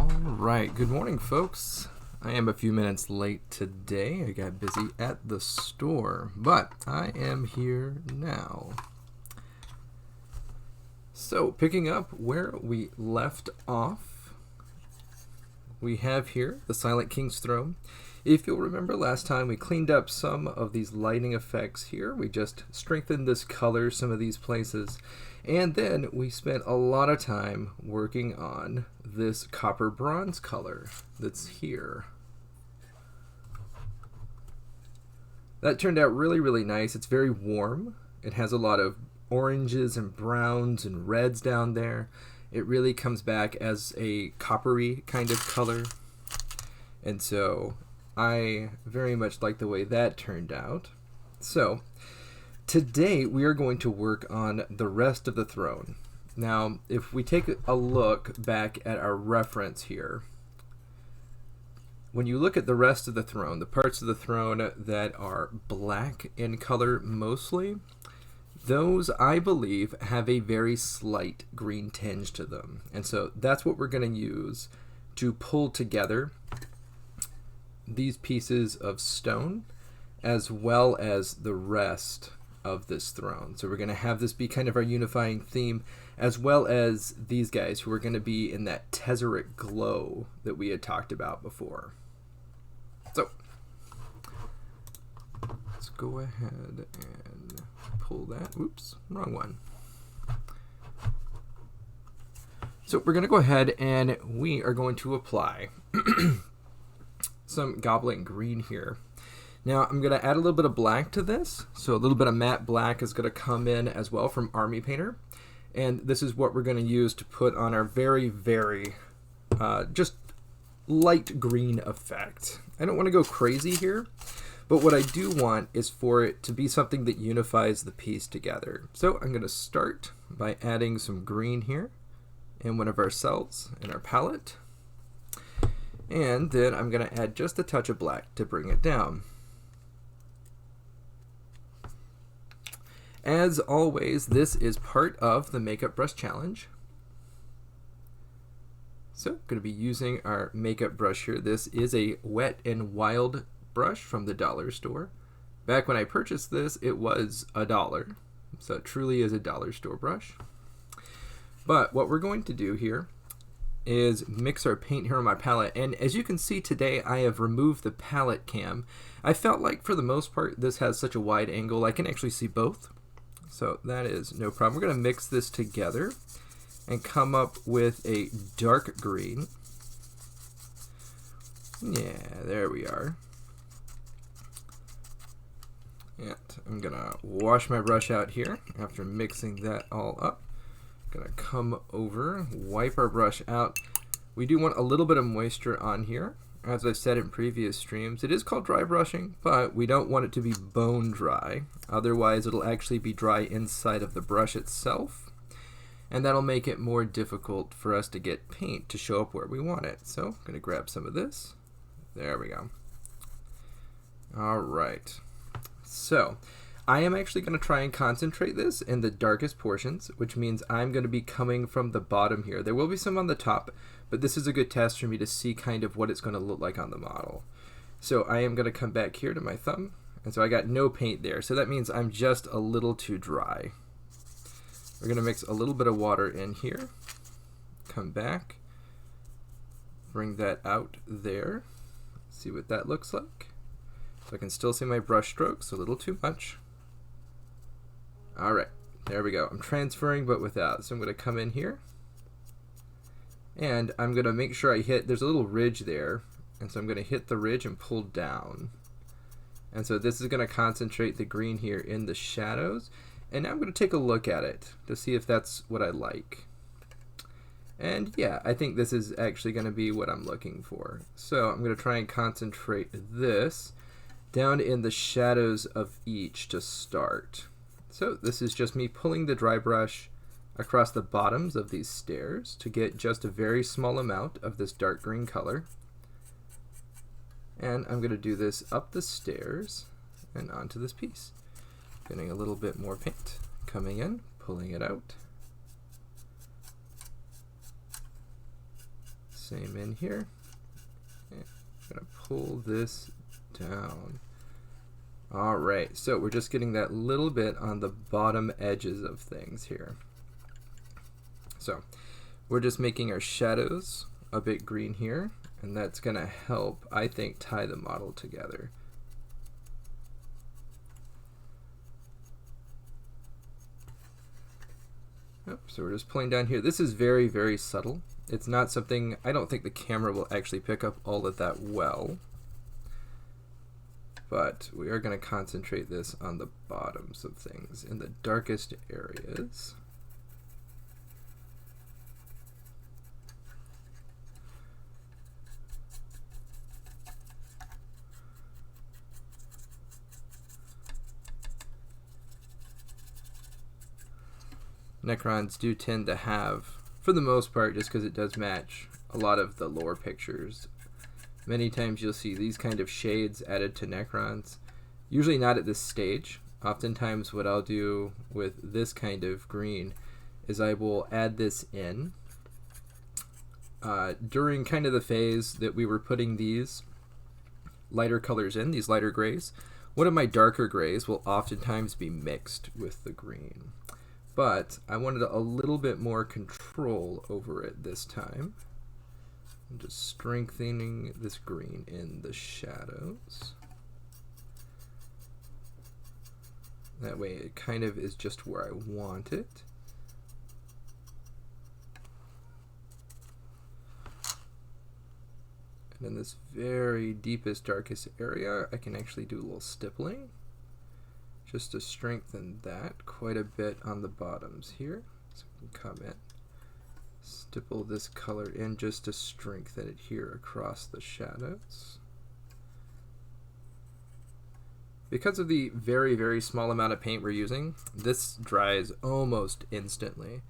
Alright, good morning folks. I am a few minutes late today. I got busy at the store, but I am here now. So, picking up where we left off, we have here the Silent King's Throne. If you'll remember last time, we cleaned up some of these lighting effects here. We just strengthened this color, some of these places. And then we spent a lot of time working on this copper bronze color that's here. That turned out really nice. It's very warm. It has a lot of oranges and browns and reds down there. It really comes back as a coppery kind of color. And so I very much like the way that turned out. So today we are going to work on the rest of the throne. Now, if we take a look back at our reference here, when you look at the rest of the throne, the parts of the throne that are black in color mostly, those, I believe, have a very slight green tinge to them. And so that's what we're going to use to pull together these pieces of stone as well as the rest of this throne. So we're going to have this be kind of our unifying theme, as well as these guys who are going to be in that tesseract glow that we had talked about before. So let's go ahead and pull that. Oops, wrong one. So we're going to go ahead and we are going to apply some Goblin Green here. Now I'm going to add a little bit of black to this, so a little bit of matte black is going to come in as well from Army Painter, and this is what we're going to use to put on our very just light green effect. I don't want to go crazy here, but what I do want is for it to be something that unifies the piece together. So I'm going to start by adding some green here in one of our cells in our palette, and then I'm going to add just a touch of black to bring it down. As always, this is part of the Makeup Brush Challenge. So I'm going to be using our makeup brush here. This is a Wet n Wild brush from the dollar store. Back when I purchased this, it was $1. So it truly is a dollar store brush. But what we're going to do here is mix our paint here on my palette. And as you can see today, I have removed the palette cam. I felt like for the most part, this has such a wide angle, I can actually see both. So that is no problem. We're going to mix this together and come up with a dark green. Yeah, there we are. And I'm going to wash my brush out here after mixing that all up. Going to come over, wipe our brush out. We do want a little bit of moisture on here. As I've said in previous streams, it is called dry brushing, but we don't want it to be bone dry. Otherwise, it'll actually be dry inside of the brush itself, and that'll make it more difficult for us to get paint to show up where we want it. So I'm going to grab some of this. There we go. All right. So I am actually going to try and concentrate this in the darkest portions, which means I'm going to be coming from the bottom here. There will be some on the top, but this is a good test for me to see kind of what it's going to look like on the model. So I am going to come back here to my thumb, and so I got no paint there. So that means I'm just a little too dry. We're going to mix a little bit of water in here, come back, bring that out there, see what that looks like. So I can still see my brush strokes, a little too much. All right, there we go. I'm transferring, but without. So I'm going to come in here, and I'm going to make sure I hit, there's a little ridge there, and so I'm going to hit the ridge and pull down. And so this is going to concentrate the green here in the shadows, and now I'm going to take a look at it to see if that's what I like. And yeah, I think this is actually going to be what I'm looking for. So I'm going to try and concentrate this down in the shadows of each to start. So this is just me pulling the dry brush across the bottoms of these stairs to get just a very small amount of this dark green color. And I'm going to do this up the stairs and onto this piece. Getting a little bit more paint, coming in, pulling it out. Same in here. And I'm gonna pull this down. All right, so we're just getting that little bit on the bottom edges of things here. So we're just making our shadows a bit green here, and that's gonna help, I think, tie the model together. So we're just pulling down here. This is very, very subtle. It's not something, I don't think the camera will actually pick up all of that well. But we are going to concentrate this on the bottoms of things, in the darkest areas. Necrons do tend to have, for the most part, just because it does match a lot of the lore pictures, many times you'll see these kind of shades added to Necrons. Usually not at this stage. Oftentimes what I'll do with this kind of green is I will add this in during kind of the phase that we were putting these lighter colors in, these lighter grays. One of my darker grays will oftentimes be mixed with the green. But I wanted a little bit more control over it this time. I'm just strengthening this green in the shadows. That way it kind of is just where I want it. And in this very deepest, darkest area, I can actually do a little stippling just to strengthen that quite a bit on the bottoms here. So we can come in, stipple this color in just to strengthen it here across the shadows. Because of the very, very small amount of paint we're using, this dries almost instantly.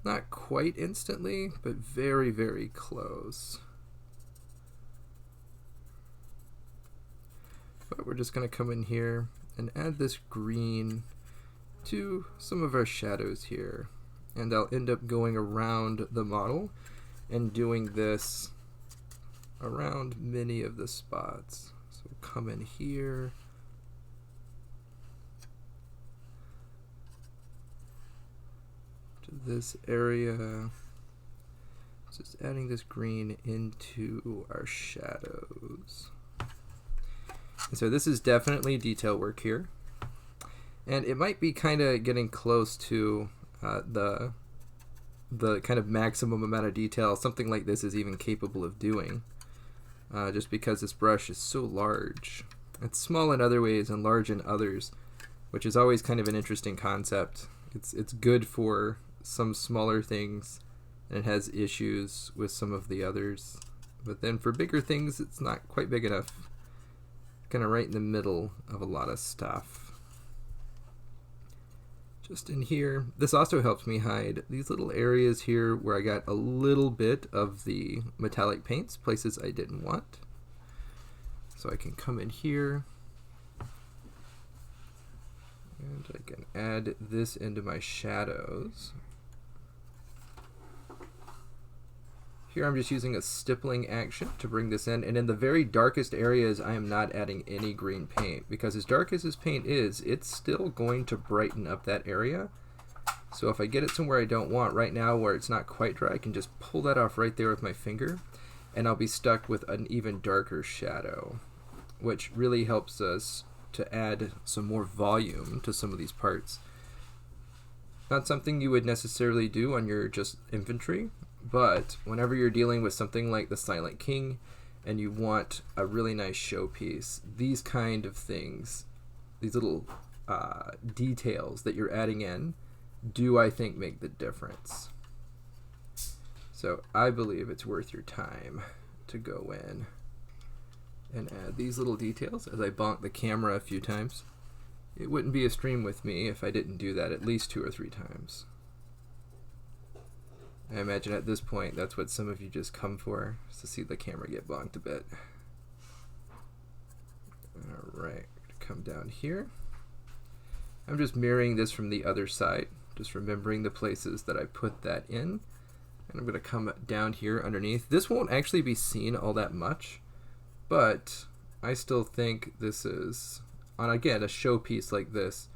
Not quite instantly, but very, very close. But we're just going to come in here and add this green to some of our shadows here. And I'll end up going around the model and doing this around many of the spots. So we'll come in here. To this area. Just adding this green into our shadows. And so this is definitely detail work here. And it might be kind of getting close to the kind of maximum amount of detail something like this is even capable of doing. Just because this brush is so large. It's small in other ways and large in others, which is always kind of an interesting concept. It's good for some smaller things, and it has issues with some of the others. But then for bigger things, it's not quite big enough. Kind of right in the middle of a lot of stuff. Just in here. This also helps me hide these little areas here where I got a little bit of the metallic paints, places I didn't want. So I can come in here and I can add this into my shadows. Here I'm just using a stippling action to bring this in, and in the very darkest areas I am not adding any green paint, because as dark as this paint is, it's still going to brighten up that area. So if I get it somewhere I don't want, right now where it's not quite dry, I can just pull that off right there with my finger, and I'll be stuck with an even darker shadow, which really helps us to add some more volume to some of these parts. Not something you would necessarily do on your just infantry, but whenever you're dealing with something like the Silent King and you want a really nice showpiece, these kind of things, these little details that you're adding in, do I think make the difference. So I believe it's worth your time to go in and add these little details. As I bonk the camera a few times, it wouldn't be a stream with me if I didn't do that at least 2 or 3 times. I imagine at this point that's what some of you just come for, is to see the camera get bonked a bit. Alright, come down here. I'm just mirroring this from the other side, just remembering the places that I put that in. And I'm going to come down here underneath. This won't actually be seen all that much, but I still think this is, on again, a showpiece like this,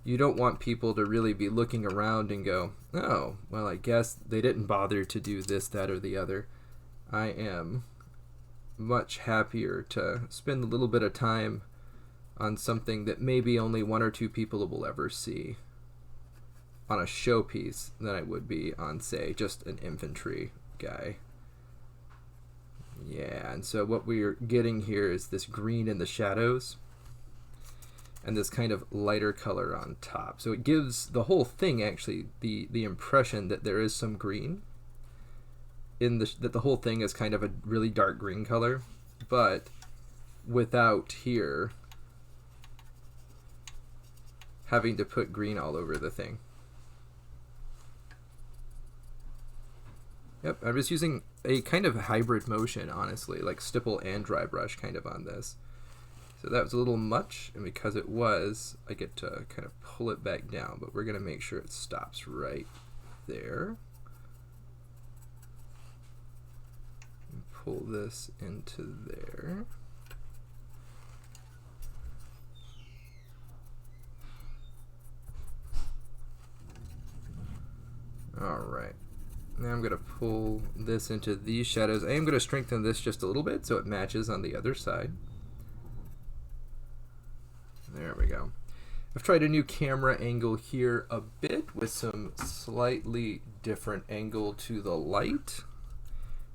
you don't want people to really be looking around and go, oh, well, I guess they didn't bother to do this, that, or the other. I am much happier to spend a little bit of time on something that maybe only one or two people will ever see on a showpiece than I would be on, say, just an infantry guy. Yeah, and so what we're getting here is this green in the shadows and this kind of lighter color on top. So it gives the whole thing actually the impression that there is some green in that the whole thing is kind of a really dark green color, but without here having to put green all over the thing. Yep, I'm just using a kind of hybrid motion, honestly, like stipple and dry brush kind of on this. So that was a little much, and because it was, I get to kind of pull it back down, but we're going to make sure it stops right there. And pull this into there. All right. Now I'm going to pull this into these shadows. I am going to strengthen this just a little bit so it matches on the other side. There we go. I've tried a new camera angle here a bit with some slightly different angle to the light.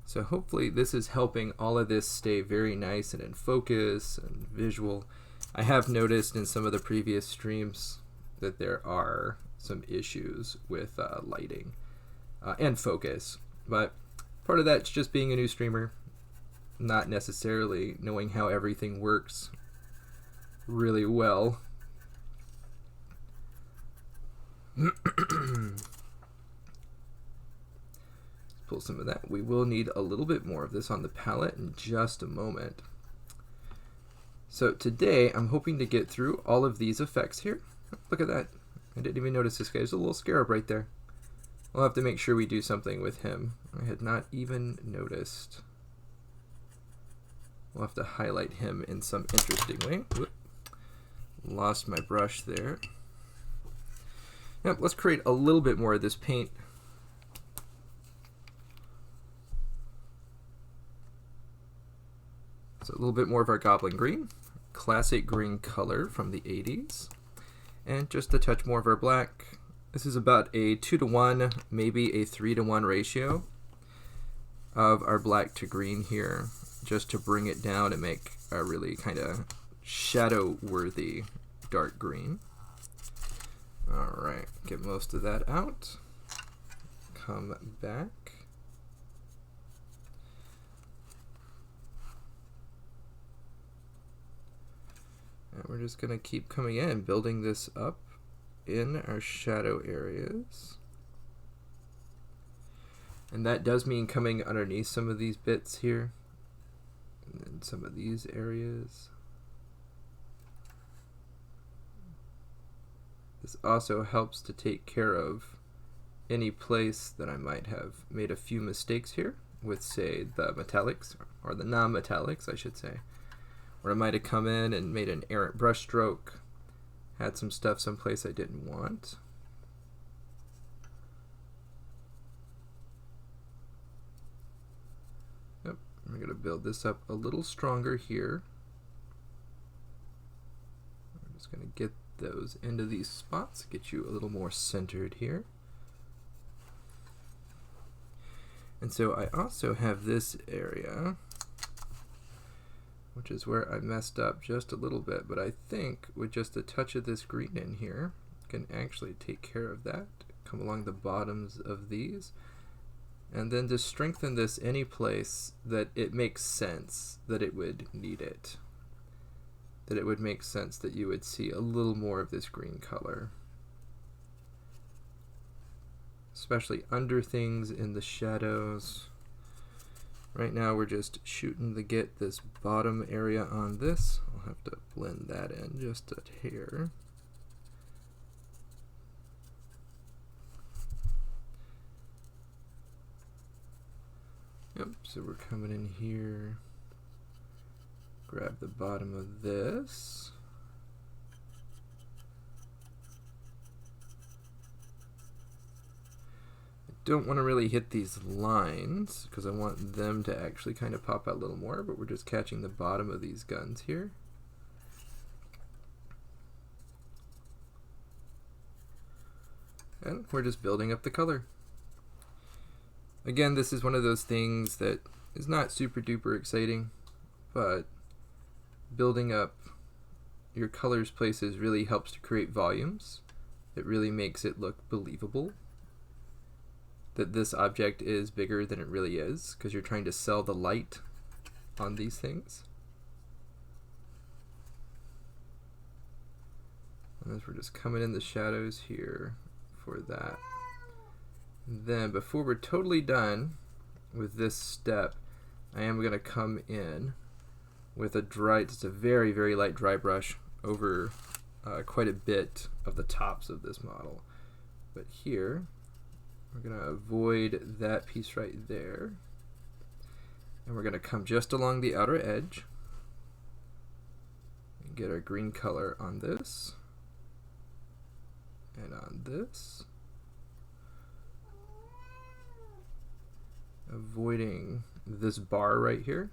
So hopefully this is helping all of this stay very nice and in focus and visual. I have noticed in some of the previous streams that there are some issues with lighting and focus, but part of that's just being a new streamer, not necessarily knowing how everything works really well. Pull some of that. We will need a little bit more of this on the palette in just a moment. So today I'm hoping to get through all of these effects here. Look at that. I didn't even notice this guy. There's a little scarab right there. We'll have to make sure we do something with him. I had not even noticed. We'll have to highlight him in some interesting way. Whoop. Lost my brush there. Yep, let's create a little bit more of this paint. So a little bit more of our goblin green, classic green color from the 80s, and just a touch more of our black. This is about a 2-to-1, maybe a 3-to-1 ratio of our black to green here, just to bring it down and make a really kind of shadow-worthy dark green. All right, get most of that out. Come back. And we're just going to keep coming in, building this up in our shadow areas. And that does mean coming underneath some of these bits here, and then some of these areas. This also helps to take care of any place that I might have made a few mistakes here with, say, the metallics, or the non-metallics, I should say, where I might have come in and made an errant brush stroke, had some stuff someplace I didn't want. Yep, I'm going to build this up a little stronger here. I'm just going to get those into these spots, get you a little more centered here. And so I also have this area, which is where I messed up just a little bit, but I think with just a touch of this green in here, I can actually take care of that. Come along the bottoms of these, and then to strengthen this any place that it makes sense that it would need it. That it would make sense that you would see a little more of this green color. Especially under things in the shadows. Right now we're just shooting to get this bottom area on this. I'll have to blend that in just a hair. Yep, so we're coming in here, grab the bottom of this. I don't want to really hit these lines because I want them to actually kind of pop out a little more, but we're just catching the bottom of these guns here. And we're just building up the color. Again, this is one of those things that is not super duper exciting, but building up your colors places really helps to create volumes. It really makes it look believable that this object is bigger than it really is, because you're trying to sell the light on these things. And as we're just coming in the shadows here for that. Then before we're totally done with this step, I am going to come in with a dry, just a very, very light dry brush over quite a bit of the tops of this model. But here, we're going to avoid that piece right there. And we're going to come just along the outer edge and get our green color on this and on this. Avoiding this bar right here.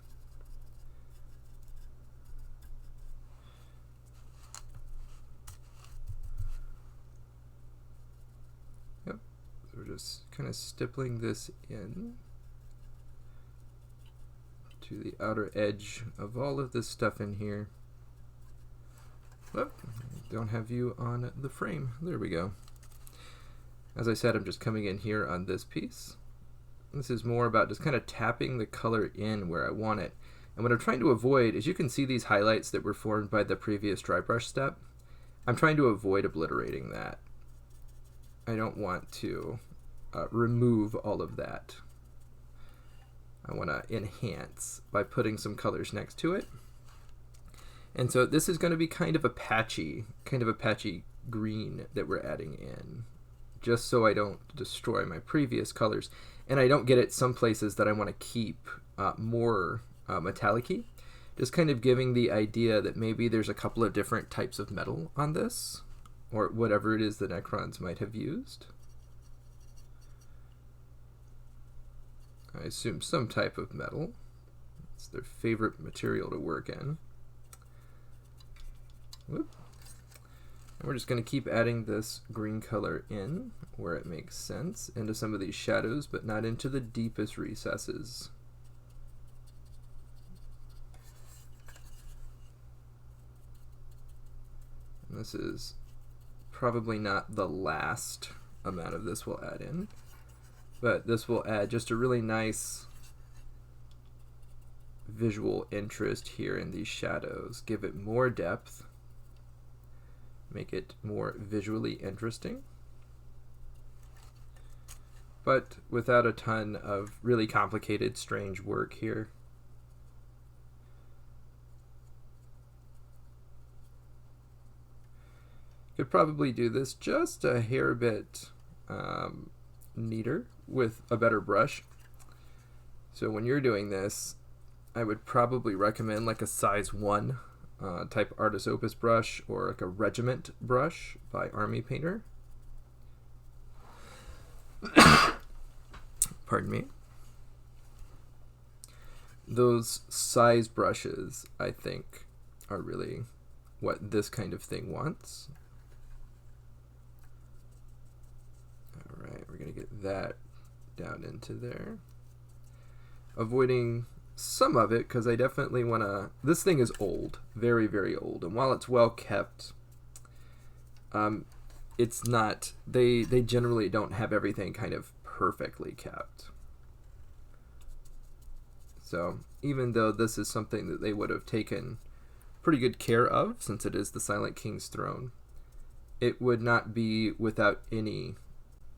Yep, so we're just kind of stippling this in to the outer edge of all of this stuff in here. Oh, don't have you on the frame. There we go. As I said, I'm just coming in here on this piece. This is more about just kind of tapping the color in where I want it. And what I'm trying to avoid is, you can see these highlights that were formed by the previous dry brush step. I'm trying to avoid obliterating that. I don't want to remove all of that. I want to enhance by putting some colors next to it. And so this is going to be kind of a patchy green that we're adding in, just so I don't destroy my previous colors. And I don't get it some places that I want to keep more metallic-y. Just kind of giving the idea that maybe there's a couple of different types of metal on this, or whatever it is the Necrons might have used. I assume some type of metal. It's their favorite material to work in. Whoop. And we're just going to keep adding this green color in where it makes sense, into some of these shadows, but not into the deepest recesses. And this is probably not the last amount of this we'll add in, but this will add just a really nice visual interest here in these shadows, give it more depth, make it more visually interesting, but without a ton of really complicated, strange work here. Could probably do this just a hair bit neater with a better brush. So when you're doing this, I would probably recommend like a size 1 type Artis Opus brush, or like a Regiment brush by Army Painter. Pardon me. Those size brushes, I think, are really what this kind of thing wants. Alright, we're going to get that down into there. Avoiding some of it, because I definitely want to... This thing is old, very, very old, and while it's well kept, it's not... They generally don't have everything kind of perfectly kept. So even though this is something that they would have taken pretty good care of, since it is the Silent King's throne, it would not be without any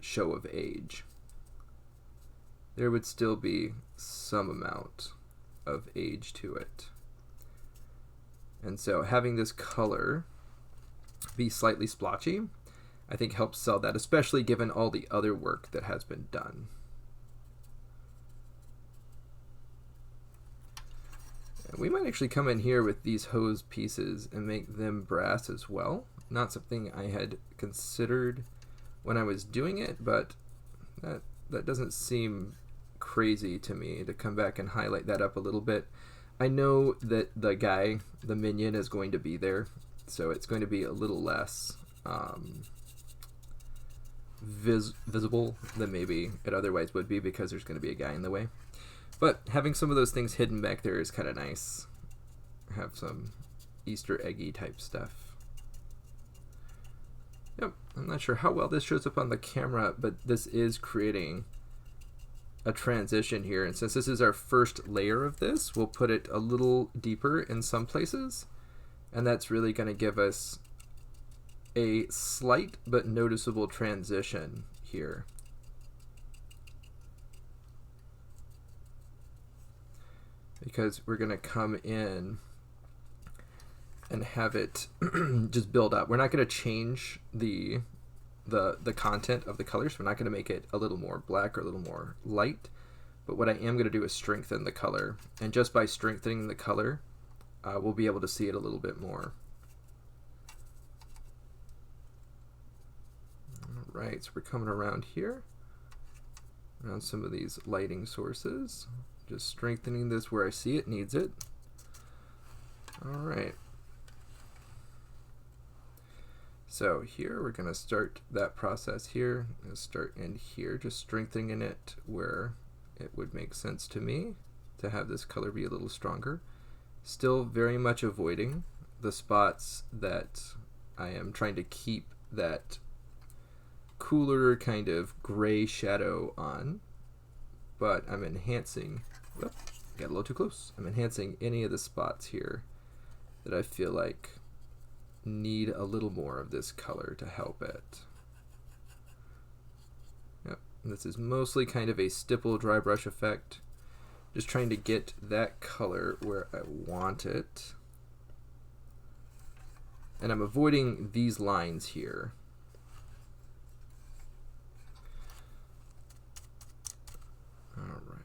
show of age. There would still be some amount of age to it. And so having this color be slightly splotchy, I think helps sell that, especially given all the other work that has been done. We might actually come in here with these hose pieces and make them brass as well. Not something I had considered when I was doing it, but that doesn't seem crazy to me to come back and highlight that up a little bit. I know that the minion, is going to be there, so it's going to be a little less visible than maybe it otherwise would be, because there's going to be a guy in the way. But having some of those things hidden back there is kind of nice. Have some Easter eggy type stuff. Yep, I'm not sure how well this shows up on the camera, but this is creating a transition here. And since this is our first layer of this, we'll put it a little deeper in some places. And that's really going to give us a slight but noticeable transition here. Because we're going to come in and have it just build up. We're not going to change the content of the colors. We're not going to make it a little more black or a little more light. But what I am going to do is strengthen the color. And just by strengthening the color, we'll be able to see it a little bit more. All right, so we're coming around here, around some of these lighting sources. Just strengthening this where I see it needs it. All right. So here we're going to start that process here. Start in here, just strengthening it where it would make sense to me to have this color be a little stronger. Still very much avoiding the spots that I am trying to keep that cooler kind of gray shadow on, but I'm enhancing, got a little too close. I'm enhancing any of the spots here that I feel like need a little more of this color to help it. Yep, this is mostly kind of a stipple dry brush effect. Just trying to get that color where I want it. And I'm avoiding these lines here. All right.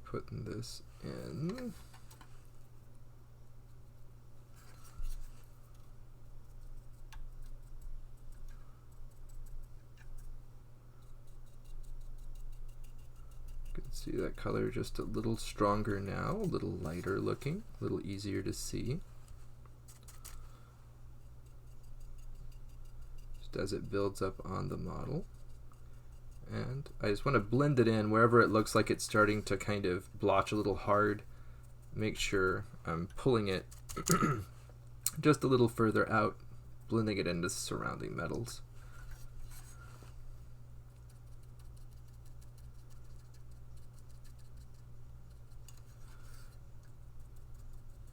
Putting this in. You can see that color just a little stronger now, a little lighter looking, a little easier to see. Just as it builds up on the model. And I just want to blend it in wherever it looks like it's starting to kind of blotch a little hard. Make sure I'm pulling it just a little further out, blending it into surrounding metals.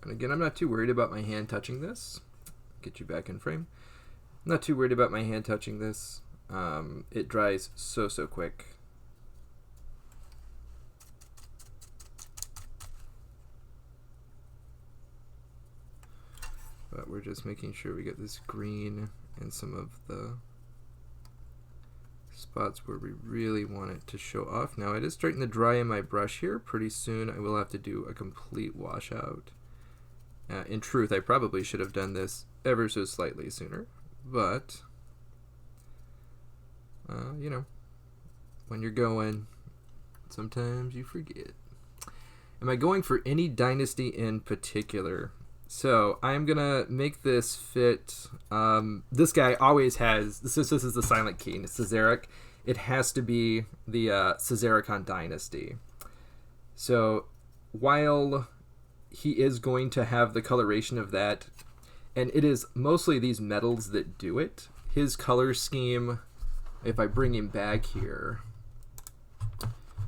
And again, I'm not too worried about my hand touching this. Get you back in frame. I'm not too worried about my hand touching this. It dries so quick. But we're just making sure we get this green in some of the spots where we really want it to show off. Now it is starting to dry in my brush here. Pretty soon I will have to do a complete washout. In truth, I probably should have done this ever so slightly sooner, but you know, when you're going, sometimes you forget. Am I going for any dynasty in particular? So I'm gonna make this fit. This guy always has, this is the Silent King, Cesaric. It has to be the Caesaricon dynasty. So while he is going to have the coloration of that, and it is mostly these metals that do it, his color scheme, if I bring him back here,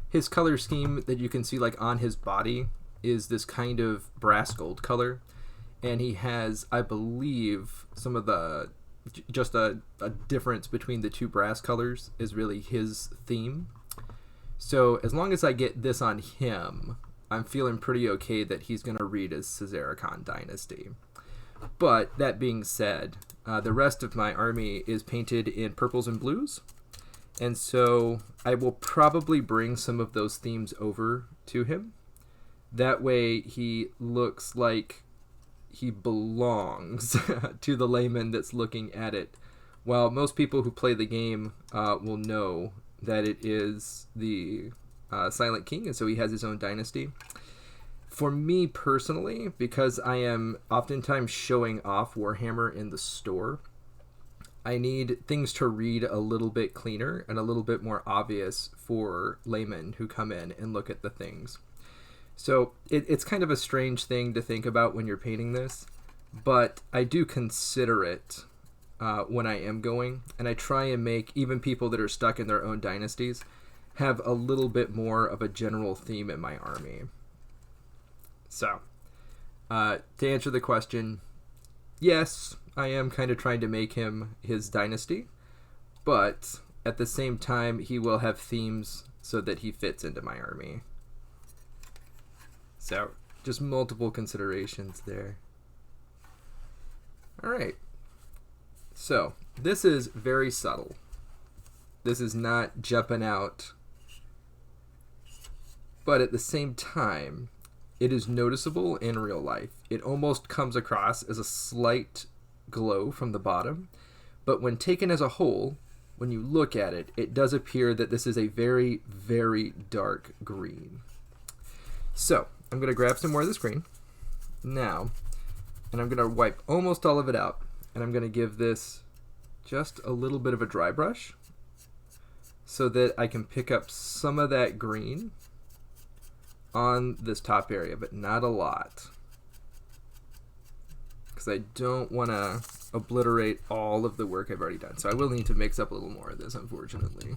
his color scheme that you can see like on his body is this kind of brass gold color, and he has, I believe, some of the, just a difference between the two brass colors is really his theme. So as long as I get this on him, I'm feeling pretty okay that he's going to read as Caesaricon Dynasty. But that being said, the rest of my army is painted in purples and blues, And so I will probably bring some of those themes over to him. That way he looks like he belongs to the layman that's looking at it. While most people who play the game will know that it is the Silent King, and so he has his own dynasty. For me personally, because I am oftentimes showing off Warhammer in the store, I need things to read a little bit cleaner and a little bit more obvious for laymen who come in and look at the things. So it's kind of a strange thing to think about when you're painting this, but I do consider it when I am going, and I try and make even people that are stuck in their own dynasties have a little bit more of a general theme in my army. So, to answer the question, yes, I am kind of trying to make him his dynasty, but at the same time, he will have themes so that he fits into my army. So, just multiple considerations there. Alright. So, this is very subtle. This is not jumping out. But at the same time, it is noticeable in real life. It almost comes across as a slight glow from the bottom. But when taken as a whole, when you look at it, it does appear that this is a very, very dark green. So, I'm going to grab some more of this green now, and I'm going to wipe almost all of it out, and I'm going to give this just a little bit of a dry brush so that I can pick up some of that green on this top area, but not a lot, because I don't want to obliterate all of the work I've already done. So I will need to mix up a little more of this, unfortunately.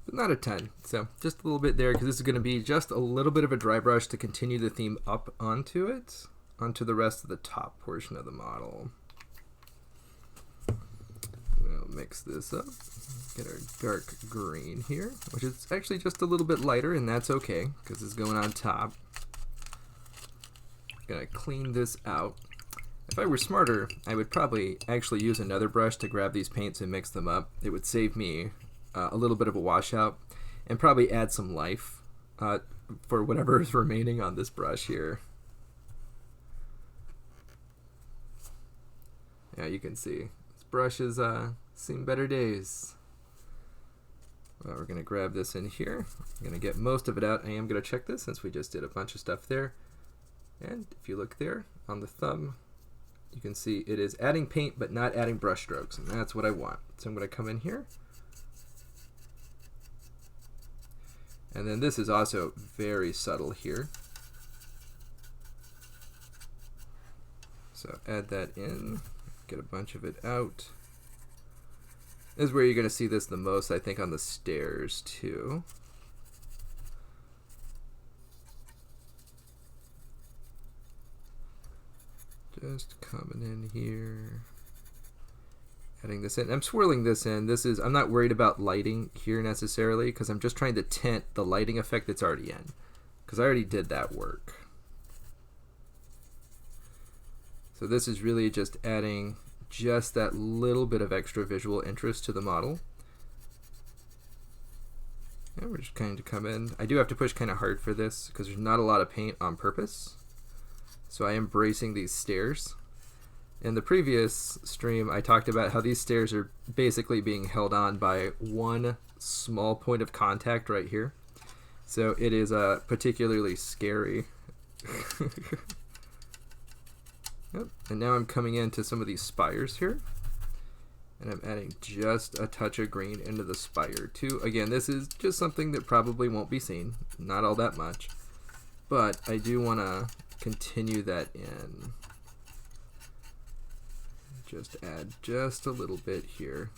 But not a ton, so just a little bit there, because this is going to be just a little bit of a dry brush to continue the theme up onto it, onto the rest of the top portion of the model. We'll mix this up, get our dark green here, which is actually just a little bit lighter, and that's okay, because it's going on top. Gonna clean this out. If I were smarter, I would probably actually use another brush to grab these paints and mix them up. It would save me a little bit of a washout, and probably add some life for whatever is remaining on this brush here. Yeah, you can see this brush has seen better days. Well, we're going to grab this in here. I'm going to get most of it out. I am going to check this since we just did a bunch of stuff there. And if you look there on the thumb, you can see it is adding paint but not adding brush strokes, and that's what I want. So I'm going to come in here. And then this is also very subtle here. So add that in, get a bunch of it out. This is where you're going to see this the most, I think, on the stairs too. Just coming in here, adding this in. I'm swirling this in. This is, I'm not worried about lighting here necessarily, because I'm just trying to tint the lighting effect that's already in, because I already did that work. So this is really just adding just that little bit of extra visual interest to the model. And we're just kind of come in. I do have to push kind of hard for this because there's not a lot of paint on purpose. So I am bracing these stairs. In the previous stream, I talked about how these stairs are basically being held on by one small point of contact right here. So it is particularly scary. Yep. And now I'm coming into some of these spires here, and I'm adding just a touch of green into the spire too. Again, this is just something that probably won't be seen, not all that much, but I do want to continue that in. Just add just a little bit here.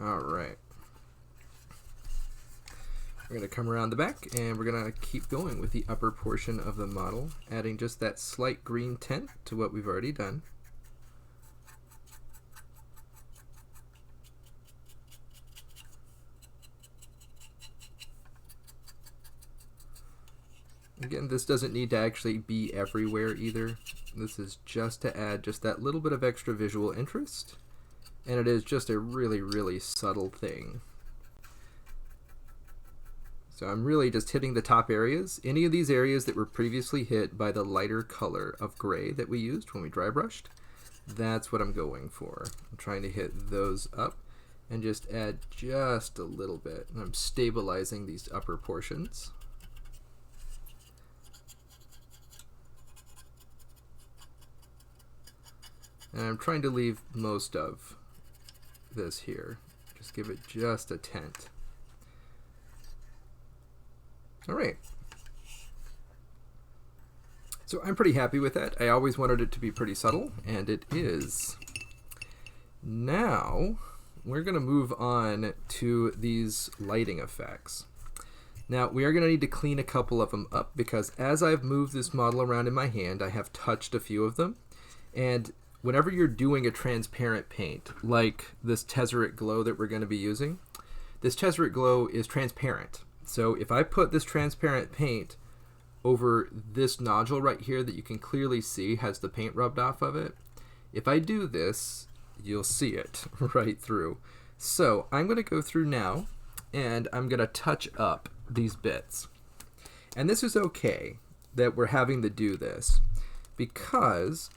All right. We're going to come around the back, and we're going to keep going with the upper portion of the model, adding just that slight green tint to what we've already done. Again, this doesn't need to actually be everywhere either. This is just to add just that little bit of extra visual interest, and it is just a really, really subtle thing. So I'm really just hitting the top areas. Any of these areas that were previously hit by the lighter color of gray that we used when we dry brushed, that's what I'm going for. I'm trying to hit those up and just add just a little bit. And I'm stabilizing these upper portions. And I'm trying to leave most of this here. Just give it just a tint. All right. So I'm pretty happy with that. I always wanted it to be pretty subtle, and it is. Now, we're going to move on to these lighting effects. Now, we are going to need to clean a couple of them up, because as I've moved this model around in my hand, I have touched a few of them. And whenever you're doing a transparent paint, like this Tezzeret Glow that we're going to be using, this Tezzeret Glow is transparent. So if I put this transparent paint over this nodule right here that you can clearly see has the paint rubbed off of it, if I do this, you'll see it right through. So I'm going to go through now, and I'm going to touch up these bits. And this is okay that we're having to do this, because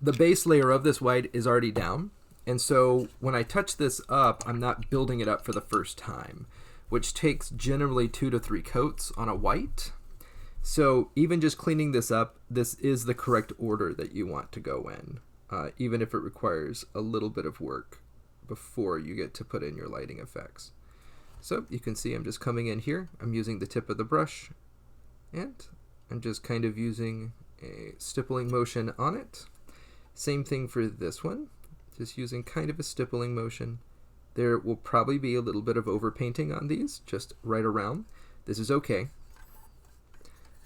the base layer of this white is already down, and so when I touch this up, I'm not building it up for the first time, which takes generally 2 to 3 coats on a white. So even just cleaning this up, this is the correct order that you want to go in, even if it requires a little bit of work before you get to put in your lighting effects. So you can see I'm just coming in here, I'm using the tip of the brush, and I'm just kind of using a stippling motion on it. Same thing for this one, just using kind of a stippling motion. There will probably be a little bit of overpainting on these, just right around. This is okay,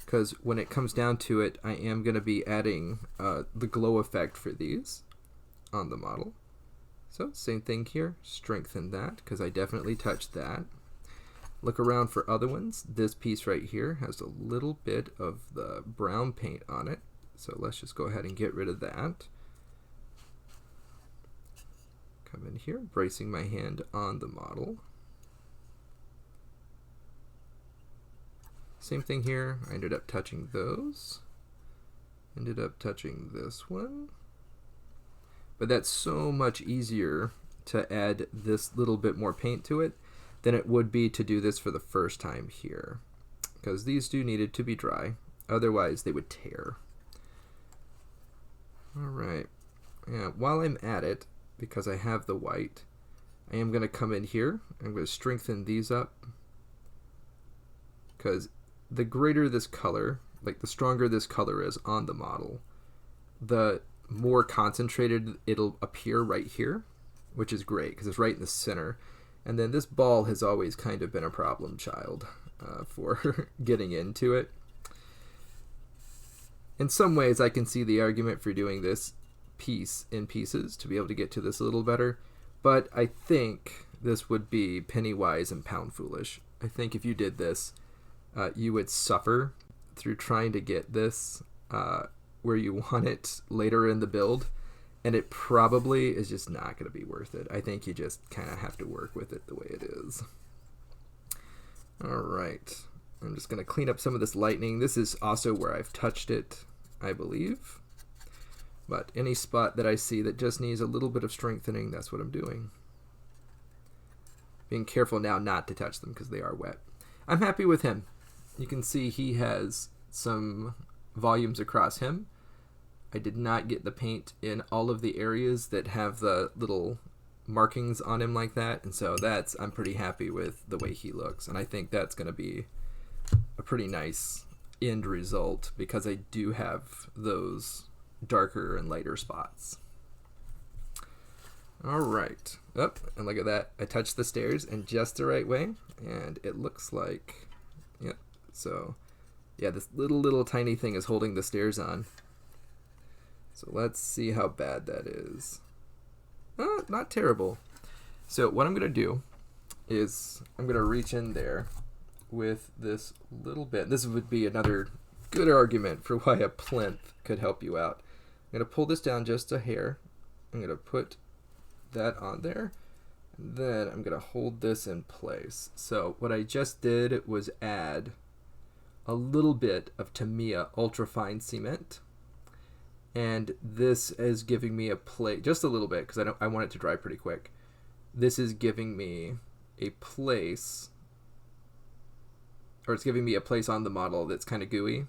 because when it comes down to it, I am going to be adding the glow effect for these on the model. So same thing here, strengthen that, because I definitely touched that. Look around for other ones. This piece right here has a little bit of the brown paint on it, so let's just go ahead and get rid of that. Come in here, bracing my hand on the model. Same thing here, I ended up touching those. Ended up touching this one. But that's so much easier to add this little bit more paint to it than it would be to do this for the first time here, because these do needed to be dry, otherwise they would tear. Alright, yeah, while I'm at it, because I have the white, I am going to come in here, I'm going to strengthen these up, because the greater this color, like the stronger this color is on the model, the more concentrated it'll appear right here, which is great because it's right in the center. And then this ball has always kind of been a problem child for getting into it. In some ways I can see the argument for doing this piece in pieces to be able to get to this a little better, but I think this would be penny wise and pound foolish. I think if you did this, you would suffer through trying to get this where you want it later in the build, and it probably is just not going to be worth it. I think you just kind of have to work with it the way it is. Alright, I'm just going to clean up some of this lightning. This is also where I've touched it, I believe. But any spot that I see that just needs a little bit of strengthening, that's what I'm doing. Being careful now not to touch them because they are wet. I'm happy with him. You can see he has some volumes across him. I did not get the paint in all of the areas that have the little markings on him like that, and so I'm pretty happy with the way he looks, and I think that's going to be a pretty nice end result because I do have those darker and lighter spots. Alright, and look at that, I touched the stairs in just the right way, and it looks like, yep, so yeah, this little tiny thing is holding the stairs on. So let's see how bad that is. Not terrible. So what I'm going to do is I'm going to reach in there with this little bit. This would be another good argument for why a plinth could help you out. I'm going to pull this down just a hair. I'm going to put that on there. And then I'm going to hold this in place. So what I just did was add a little bit of Tamiya ultrafine cement. And this is giving me a place, just a little bit, because I want it to dry pretty quick. This is giving me a place, or it's giving me a place on the model that's kind of gooey.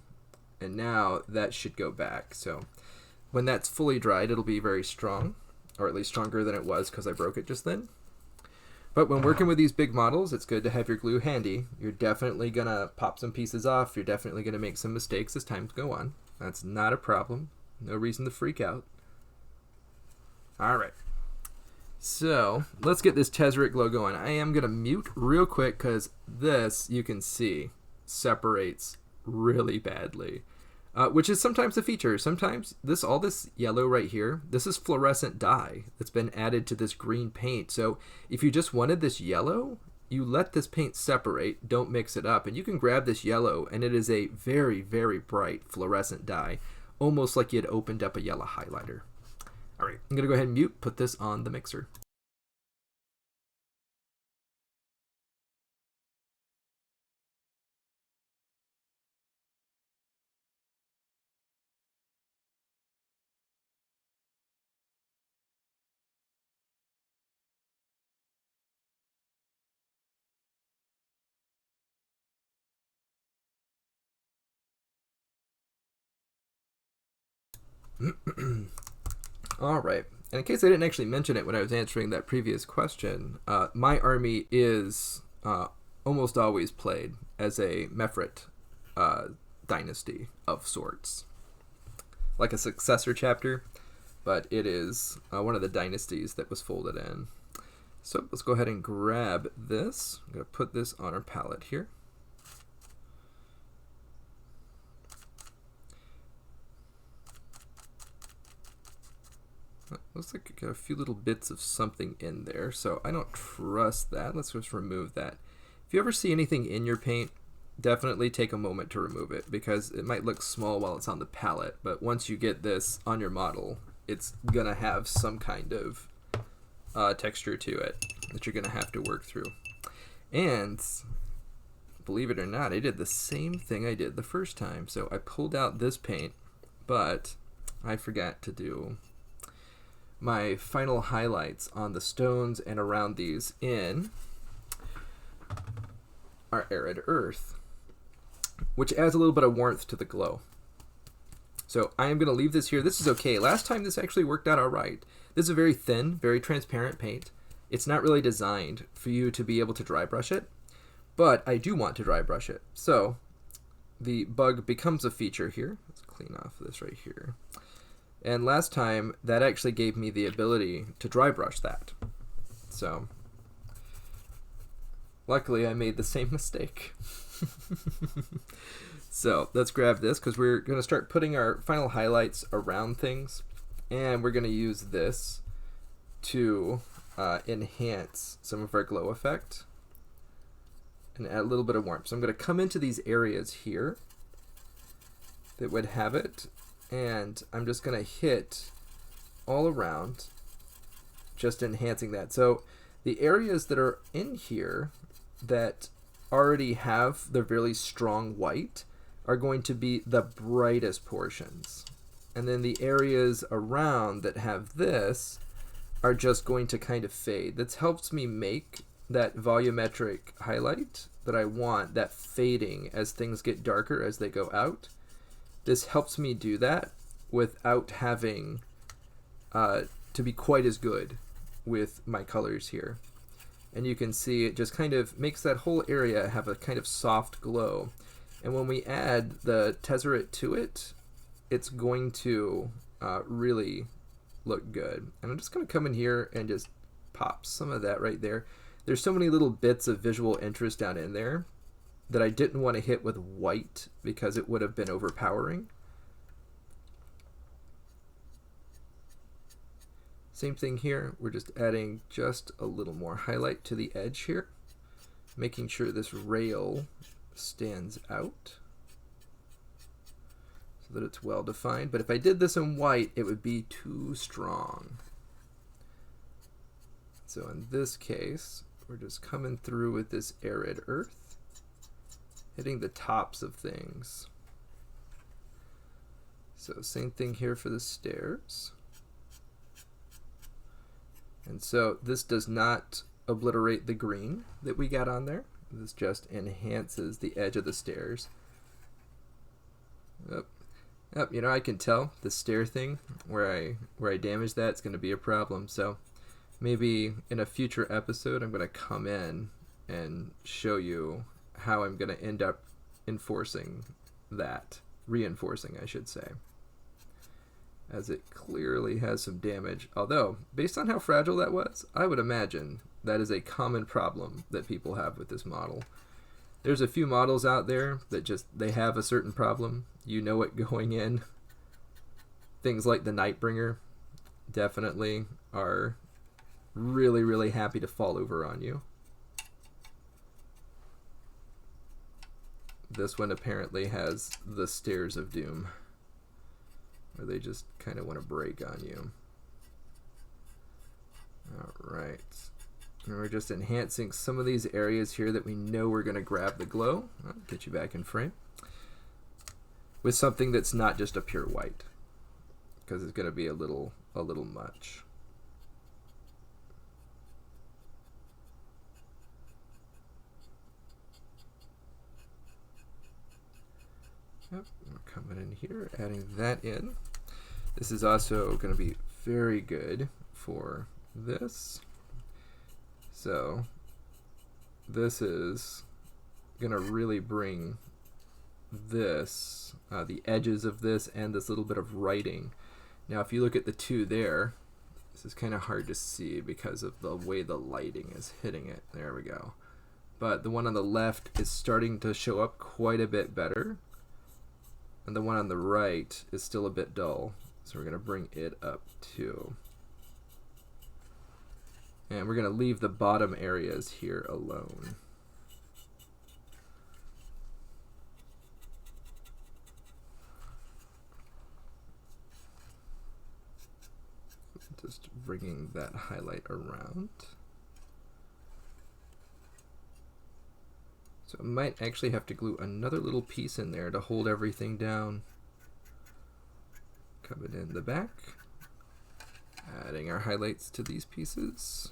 And now that should go back. So when that's fully dried, it'll be very strong, or at least stronger than it was because I broke it just then. But when working with these big models, it's good to have your glue handy. You're definitely going to pop some pieces off. You're definitely going to make some mistakes as time go on. That's not a problem. No reason to freak out. All right. So let's get this Tezzeret glow going. I am going to mute real quick because this, you can see, separates really badly. Which is sometimes a feature. Sometimes all this yellow right here, this is fluorescent dye that's been added to this green paint. So if you just wanted this yellow, you let this paint separate, don't mix it up, and you can grab this yellow, and it is a very, very bright fluorescent dye, almost like you had opened up a yellow highlighter. All right, I'm going to go ahead and mute, put this on the mixer. All right, and in case I didn't actually mention it when I was answering that previous question, my army is almost always played as a Mefret dynasty of sorts, like a successor chapter, but it is one of the dynasties that was folded in. So let's go ahead and grab this. I'm going to put this on our palette here. Looks like I got a few little bits of something in there, so I don't trust that. Let's just remove that. If you ever see anything in your paint, definitely take a moment to remove it, because it might look small while it's on the palette, but once you get this on your model, it's going to have some kind of texture to it that you're going to have to work through. And believe it or not, I did the same thing I did the first time. So I pulled out this paint, but I forgot to do my final highlights on the stones and around these in our arid earth, which adds a little bit of warmth to the glow. So I am going to leave this here. This is okay. Last time this actually worked out all right. This is a very thin, very transparent paint. It's not really designed for you to be able to dry brush it, but I do want to dry brush it. So the bug becomes a feature here. Let's clean off this right here. And last time, that actually gave me the ability to dry brush that. So, luckily I made the same mistake. So, let's grab this, because we're going to start putting our final highlights around things. And we're going to use this to enhance some of our glow effect and add a little bit of warmth. So I'm going to come into these areas here that would have it, and I'm just going to hit all around, just enhancing that. So the areas that are in here that already have the really strong white are going to be the brightest portions. And then the areas around that have this are just going to kind of fade. That helps me make that volumetric highlight that I want, that fading as things get darker as they go out. This helps me do that without having to be quite as good with my colors here. And you can see it just kind of makes that whole area have a kind of soft glow. And when we add the Tezzeret to it, it's going to really look good. And I'm just going to come in here and just pop some of that right there. There's so many little bits of visual interest down in there that I didn't want to hit with white because it would have been overpowering. Same thing here. We're just adding just a little more highlight to the edge here, making sure this rail stands out so that it's well defined. But if I did this in white, it would be too strong. So in this case, we're just coming through with this arid earth, hitting the tops of things. So same thing here for the stairs. And so this does not obliterate the green that we got on there. This just enhances the edge of the stairs. Yep, you know, I can tell the stair thing where I damaged that, it's going to be a problem. So maybe in a future episode I'm going to come in and show you how I'm going to end up enforcing that, reinforcing I should say, as it clearly has some damage. Although, based on how fragile that was, I would imagine that is a common problem that people have with this model. There's a few models out there that just, they have a certain problem. You know it going in. Things like the Nightbringer definitely are really, really happy to fall over on you. This one apparently has the Stairs of Doom, where they just kind of want to break on you. Alright. And we're just enhancing some of these areas here that we know we're going to grab the glow. I'll get you back in frame. With something that's not just a pure white, because it's going to be a little much. Yep, we're coming in here, adding that in. This is also going to be very good for this. So this is going to really bring this, the edges of this and this little bit of writing. Now if you look at the two there, this is kind of hard to see because of the way the lighting is hitting it. There we go. But the one on the left is starting to show up quite a bit better. And the one on the right is still a bit dull. So we're going to bring it up too. And we're going to leave the bottom areas here alone. Just bringing that highlight around. So I might actually have to glue another little piece in there to hold everything down. Come it in the back. Adding our highlights to these pieces.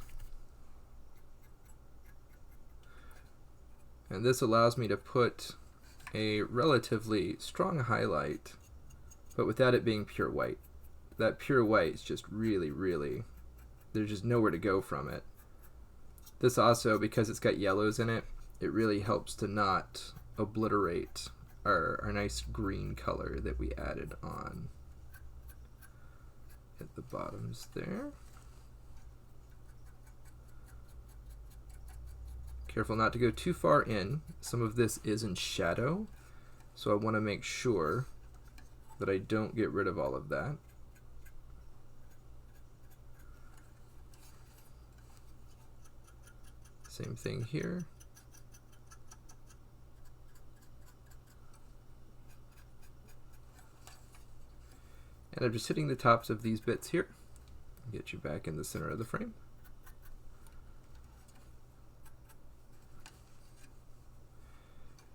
And this allows me to put a relatively strong highlight, but without it being pure white. That pure white is just really, really, there's just nowhere to go from it. This also, because it's got yellows in it, it really helps to not obliterate our nice green color that we added on at the bottoms there. Careful not to go too far in. Some of this is in shadow, so I want to make sure that I don't get rid of all of that. Same thing here. And I'm just hitting the tops of these bits here. Get you back in the center of the frame.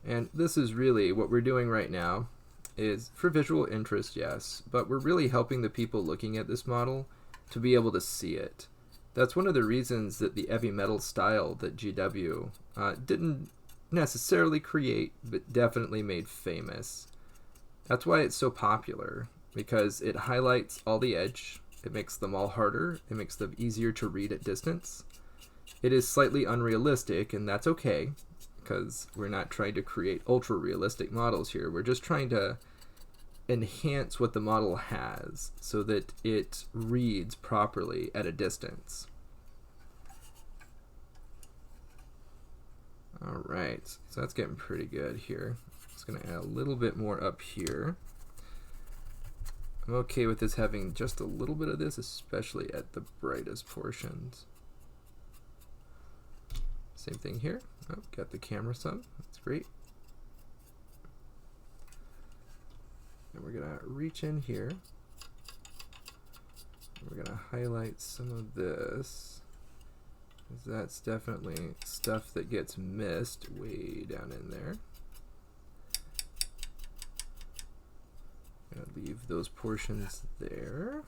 And this is really what we're doing right now, is for visual interest, yes, but we're really helping the people looking at this model to be able to see it. That's one of the reasons that the heavy metal style that GW didn't necessarily create, but definitely made famous. That's why it's so popular, because it highlights all the edge, it makes them all harder, it makes them easier to read at distance. It is slightly unrealistic, and that's okay, because we're not trying to create ultra-realistic models here. We're just trying to enhance what the model has so that it reads properly at a distance. Alright, so that's getting pretty good here. Just going to add a little bit more up here. I'm okay with this having just a little bit of this, especially at the brightest portions. Same thing here. Oh, got the camera some. That's great. And we're gonna reach in here. We're gonna highlight some of this, because that's definitely stuff that gets missed way down in there. Gonna leave those portions there.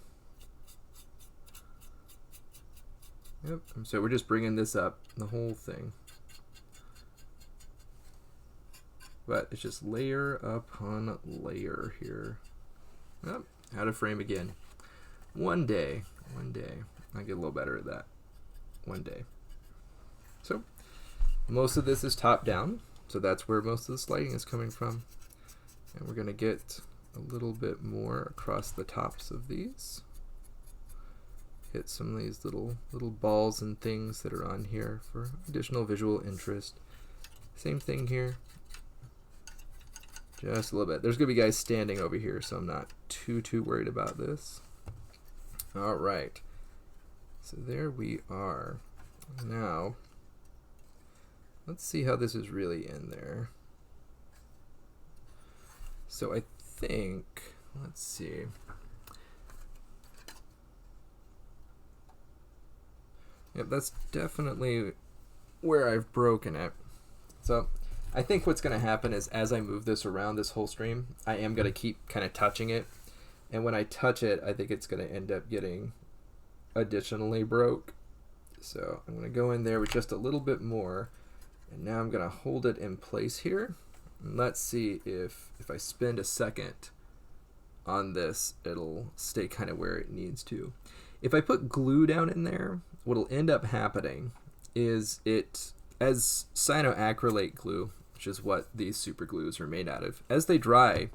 Yep, so we're just bringing this up, the whole thing. But it's just layer upon layer here. Oh, out of frame again. One day, I'll get a little better at that. One day. So, most of this is top down, so that's where most of the sliding is coming from. And we're gonna get a little bit more across the tops of these. Hit some of these little balls and things that are on here for additional visual interest. Same thing here. Just a little bit. There's gonna be guys standing over here, so I'm not too worried about this. All right. So there we are. Now, let's see how this is really in there. So I think, let's see. Yep, that's definitely where I've broken it. So I think what's going to happen is as I move this around this whole stream, I am going to keep kind of touching it. And when I touch it, I think it's going to end up getting additionally broke. So I'm going to go in there with just a little bit more. And now I'm going to hold it in place here. And let's see if I spend a second on this, it'll stay kind of where it needs to. If I put glue down in there, what'll end up happening is it, as cyanoacrylate glue, which is what these super glues are made out of, as they dry,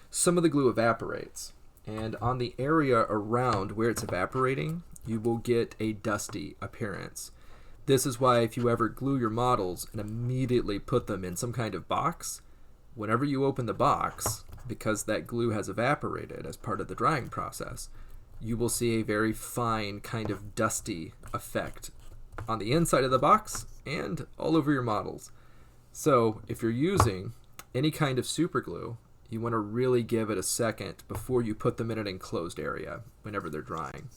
some of the glue evaporates. And on the area around where it's evaporating, you will get a dusty appearance. This is why if you ever glue your models and immediately put them in some kind of box, whenever you open the box, because that glue has evaporated as part of the drying process, you will see a very fine kind of dusty effect on the inside of the box and all over your models. So if you're using any kind of super glue, you want to really give it a second before you put them in an enclosed area whenever they're drying.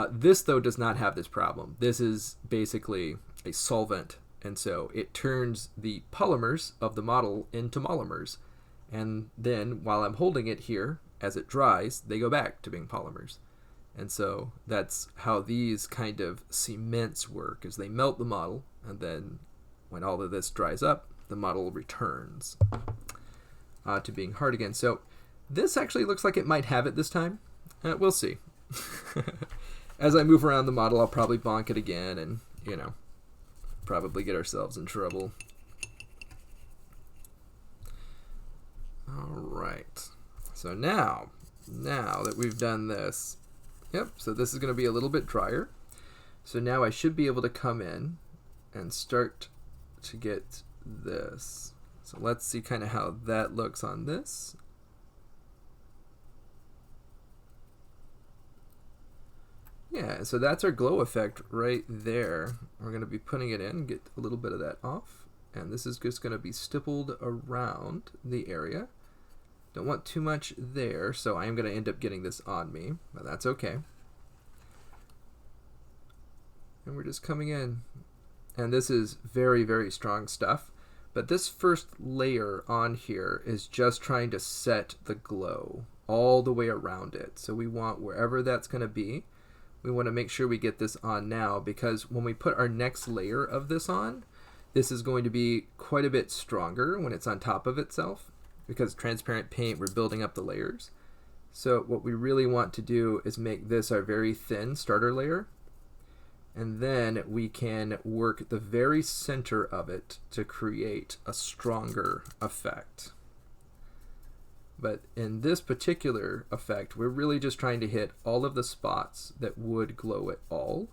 This, though, does not have this problem. This is basically a solvent, and so it turns the polymers of the model into monomers. And then, while I'm holding it here, as it dries, they go back to being polymers. And so that's how these kind of cements work, is they melt the model, and then when all of this dries up, the model returns to being hard again. So this actually looks like it might have it this time. We'll see. As I move around the model, I'll probably bonk it again and, you know, probably get ourselves in trouble. All right. So now that we've done this, yep, so this is going to be a little bit drier. So now I should be able to come in and start to get this. So let's see kind of how that looks on this. Yeah, so that's our glow effect right there. We're going to be putting it in, get a little bit of that off. And this is just going to be stippled around the area. Don't want too much there, so I am going to end up getting this on me, but that's okay. And we're just coming in. And this is very, very strong stuff. But this first layer on here is just trying to set the glow all the way around it. So we want wherever that's going to be, we want to make sure we get this on now, because when we put our next layer of this on, this is going to be quite a bit stronger when it's on top of itself, because transparent paint, we're building up the layers. So what we really want to do is make this our very thin starter layer, and then we can work the very center of it to create a stronger effect. But in this particular effect, we're really just trying to hit all of the spots that would glow at all,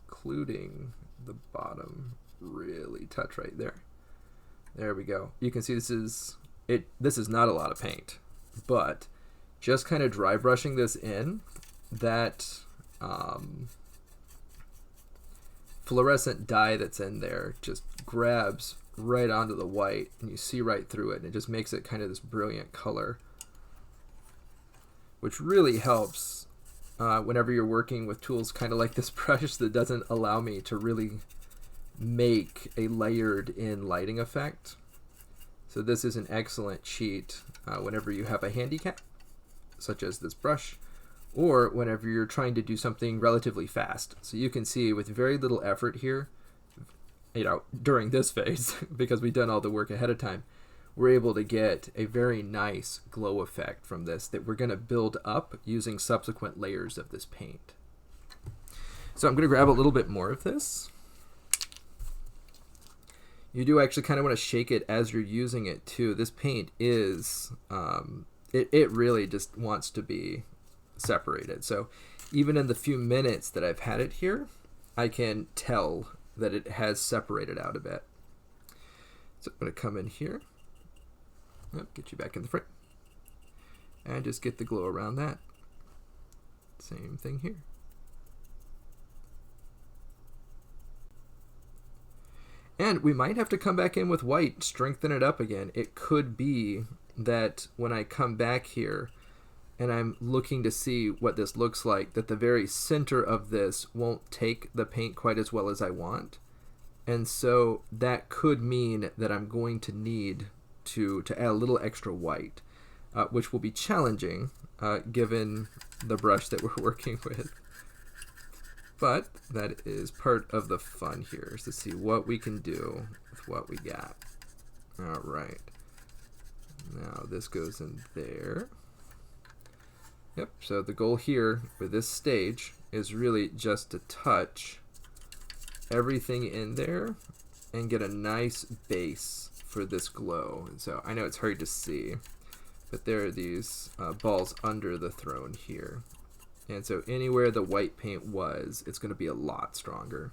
including the bottom. Really touch right there. There we go. You can see this is not a lot of paint, but just kind of dry brushing this in, that fluorescent dye that's in there just grabs right onto the white, and you see right through it, and it just makes it kind of this brilliant color, which really helps whenever you're working with tools kind of like this brush that doesn't allow me to really make a layered in lighting effect. So this is an excellent cheat whenever you have a handicap, such as this brush, or whenever you're trying to do something relatively fast. So you can see with very little effort here, you know, during this phase, because we've done all the work ahead of time, we're able to get a very nice glow effect from this that we're going to build up using subsequent layers of this paint. So I'm going to grab a little bit more of this. You do actually kind of want to shake it as you're using it too. This paint is, it really just wants to be separated. So even in the few minutes that I've had it here, I can tell that it has separated out a bit. So I'm going to come in here, get you back in the frame, and just get the glow around that. Same thing here. And we might have to come back in with white, strengthen it up again. It could be that when I come back here and I'm looking to see what this looks like, that the very center of this won't take the paint quite as well as I want. And so that could mean that I'm going to need to add a little extra white, which will be challenging given the brush that we're working with. But that is part of the fun here, is to see what we can do with what we got. All right. Now this goes in there. Yep, so the goal here with this stage is really just to touch everything in there and get a nice base for this glow. And so I know it's hard to see, but there are these balls under the throne here. And so anywhere the white paint was, it's going to be a lot stronger.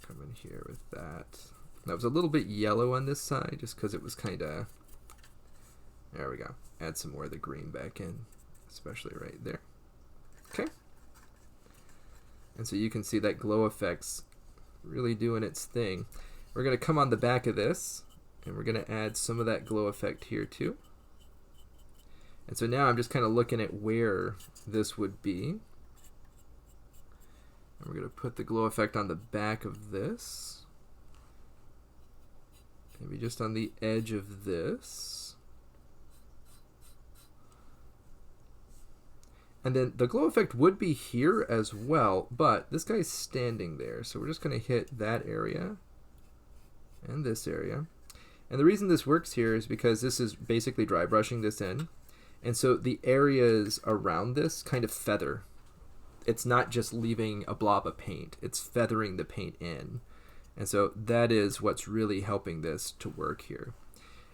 Come in here with that. That was a little bit yellow on this side just because it was kind of... There we go. Add some more of the green back in, especially right there. Okay. And so you can see that glow effect's really doing its thing. We're going to come on the back of this, and we're going to add some of that glow effect here too. And so now I'm just kind of looking at where this would be. And we're going to put the glow effect on the back of this. Maybe just on the edge of this. And then the glow effect would be here as well, but this guy's standing there. So we're just going to hit that area and this area. And the reason this works here is because this is basically dry brushing this in. And so the areas around this kind of feather. It's not just leaving a blob of paint, it's feathering the paint in. And so that is what's really helping this to work here.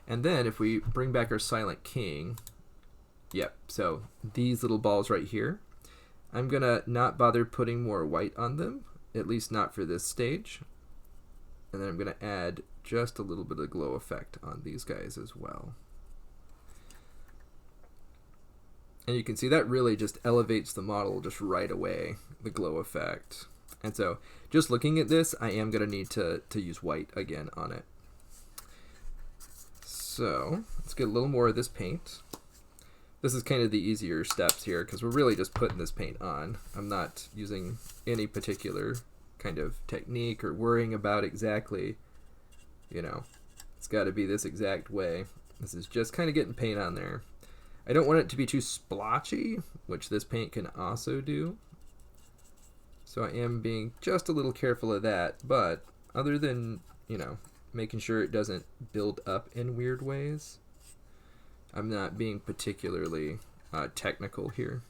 And then if we bring back our Silent King, yep, so these little balls right here, I'm gonna not bother putting more white on them, at least not for this stage. And then I'm gonna add just a little bit of glow effect on these guys as well. And you can see that really just elevates the model just right away, the glow effect. And so just looking at this, I am going to need to use white again on it. So let's get a little more of this paint. This is kind of the easier steps here because we're really just putting this paint on. I'm not using any particular kind of technique or worrying about exactly, you know, it's got to be this exact way. This is just kind of getting paint on there. I don't want it to be too splotchy, which this paint can also do. So I am being just a little careful of that, but other than, you know, making sure it doesn't build up in weird ways, I'm not being particularly technical here.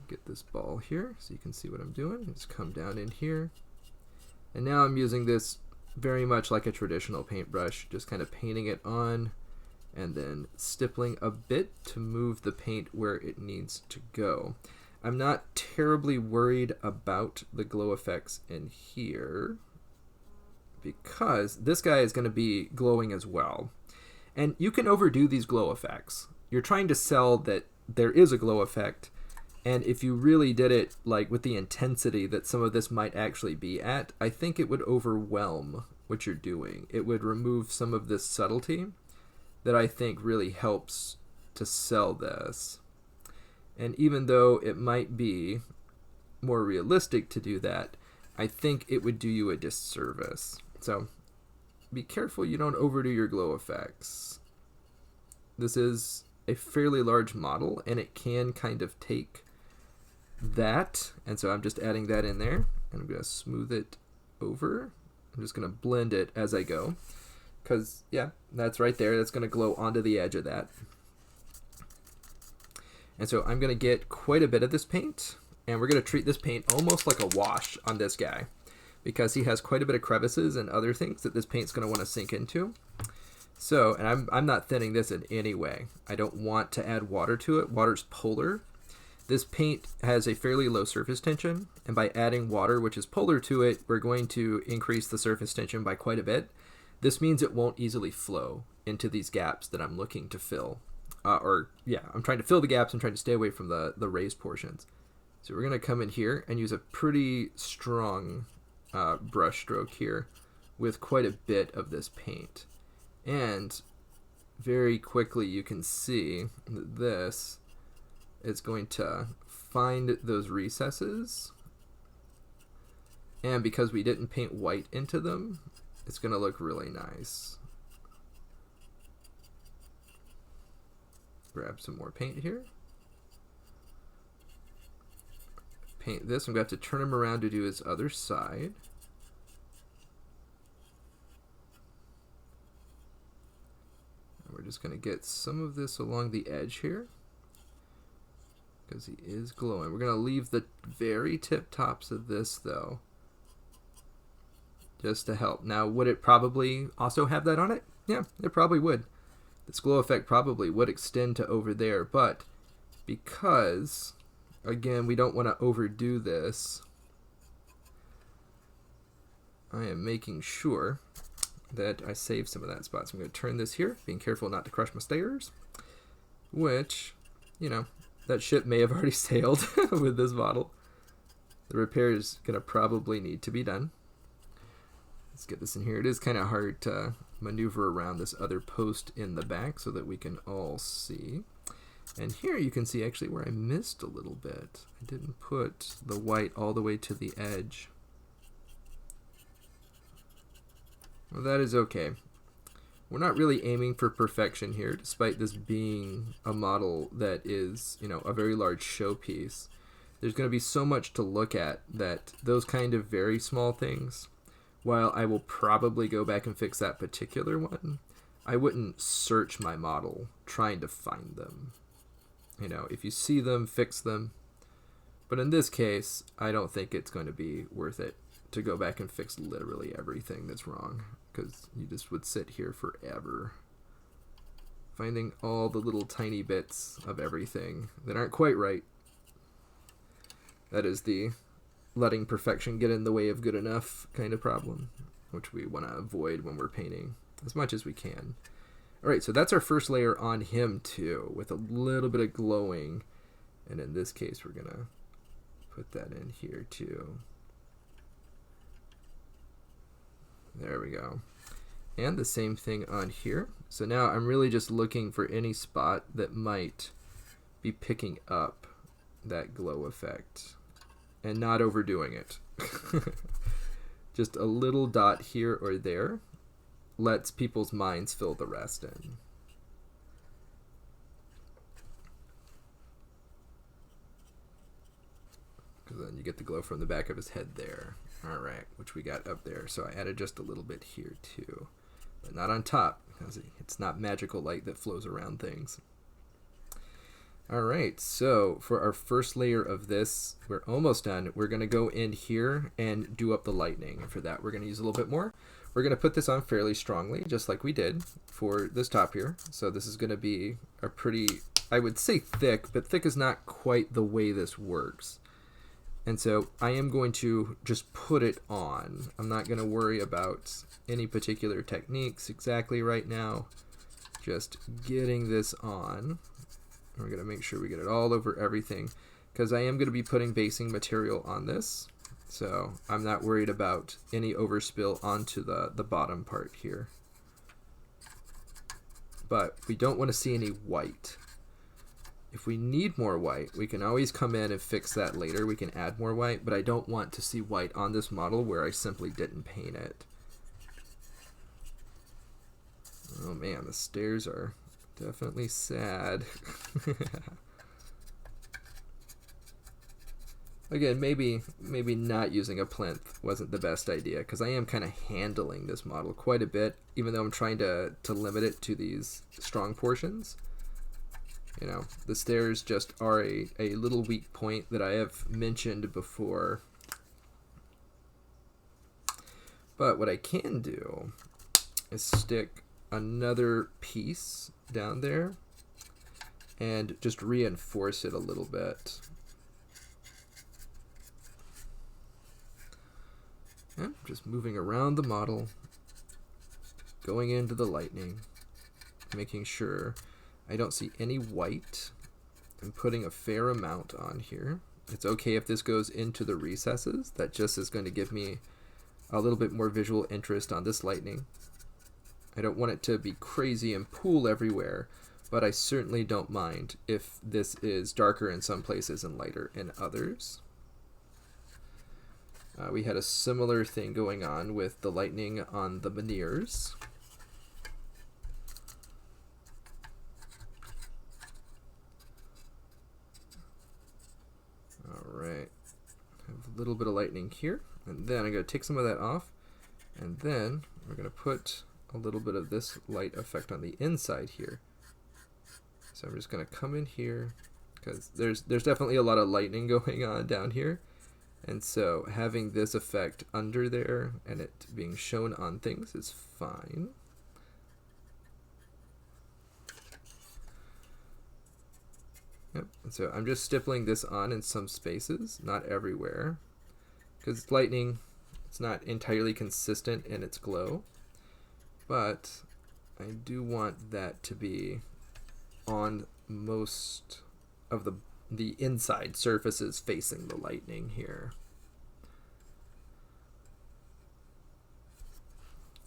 Get this ball here so you can see what I'm doing. Just come down in here. And now I'm using this very much like a traditional paintbrush, just kind of painting it on and then stippling a bit to move the paint where it needs to go. I'm not terribly worried about the glow effects in here because this guy is going to be glowing as well. And you can overdo these glow effects. You're trying to sell that there is a glow effect, And if you really did it like with the intensity that some of this might actually be at, I think it would overwhelm what you're doing. It would remove some of this subtlety that I think really helps to sell this. And even though it might be more realistic to do that, I think it would do you a disservice. So be careful you don't overdo your glow effects. This is a fairly large model, and it can kind of take that, and so I'm just adding that in there, and I'm going to smooth it over. I'm just going to blend it as I go, because, yeah, that's right there. That's going to glow onto the edge of that. And so I'm going to get quite a bit of this paint, and we're going to treat this paint almost like a wash on this guy, because he has quite a bit of crevices and other things that this paint's going to want to sink into. So, and I'm not thinning this in any way. I don't want to add water to it. Water's polar. This paint has a fairly low surface tension, and by adding water, which is polar to it, we're going to increase the surface tension by quite a bit. This means it won't easily flow into these gaps that I'm looking to fill. I'm trying to fill the gaps and trying to stay away from the raised portions. So we're going to come in here and use a pretty strong brush stroke here with quite a bit of this paint. And very quickly you can see that this is going to find those recesses, and because we didn't paint white into them, it's going to look really nice. Grab some more paint here. Paint this. I'm going to have to turn him around to do his other side. And we're just going to get some of this along the edge here, because he is glowing. We're going to leave the very tip tops of this, though, just to help. Now, would it probably also have that on it? Yeah, it probably would. This glow effect probably would extend to over there, but because, again, we don't want to overdo this, I am making sure that I save some of that spot. So I'm going to turn this here, being careful not to crush my stairs, which, you know, that ship may have already sailed with this model. The repair is going to probably need to be done. Let's get this in here. It is kind of hard to maneuver around this other post in the back so that we can all see. And here you can see actually where I missed a little bit. I didn't put the white all the way to the edge. Well, that is okay. We're not really aiming for perfection here, despite this being a model that is, you know, a very large showpiece. There's going to be so much to look at that those kind of very small things, while I will probably go back and fix that particular one, I wouldn't search my model trying to find them. You know, if you see them, fix them. But in this case, I don't think it's going to be worth it to go back and fix literally everything that's wrong, because you just would sit here forever finding all the little tiny bits of everything that aren't quite right. That is the letting perfection get in the way of good enough kind of problem, which we want to avoid when we're painting as much as we can. Alright, so that's our first layer on him too, with a little bit of glowing, and in this case we're going to put that in here too. There we go. And the same thing on here. So now I'm really just looking for any spot that might be picking up that glow effect and not overdoing it. Just a little dot here or there lets people's minds fill the rest in. Because then you get the glow from the back of his head there. Alright, which we got up there. So I added just a little bit here too. But not on top, because it's not magical light that flows around things. Alright, so for our first layer of this, we're almost done. We're going to go in here and do up the lightning. And for that, we're going to use a little bit more. We're going to put this on fairly strongly, just like we did for this top here. So this is going to be a pretty, I would say thick, but thick is not quite the way this works. And so I am going to just put it on. I'm not going to worry about any particular techniques exactly right now. Just getting this on. We're going to make sure we get it all over everything. because I am going to be putting basing material on this. So I'm not worried about any overspill onto the bottom part here. But we don't want to see any white. If we need more white, we can always come in and fix that later. We can add more white, but I don't want to see white on this model where I simply didn't paint it. Oh man, the stairs are definitely sad. Again, maybe not using a plinth wasn't the best idea, because I am kind of handling this model quite a bit, even though I'm trying to limit it to these strong portions. You know, the stairs just are a little weak point that I have mentioned before. But what I can do is stick another piece down there and just reinforce it a little bit. And just moving around the model, going into the lightning, making sure I don't see any white, and putting a fair amount on here. It's okay if this goes into the recesses. That just is going to give me a little bit more visual interest on this lightning. I don't want it to be crazy and pool everywhere, but I certainly don't mind if this is darker in some places and lighter in others. We had a similar thing going on with the lightning on the veneers. Alright, have a little bit of lightning here, and then I'm going to take some of that off, and then we're going to put a little bit of this light effect on the inside here. So I'm just going to come in here, because there's definitely a lot of lightning going on down here. And so having this effect under there and it being shown on things is fine. Yep. And so I'm just stippling this on in some spaces, not everywhere, because lightning, it's not entirely consistent in its glow, but I do want that to be on most of the inside surfaces facing the lightning here.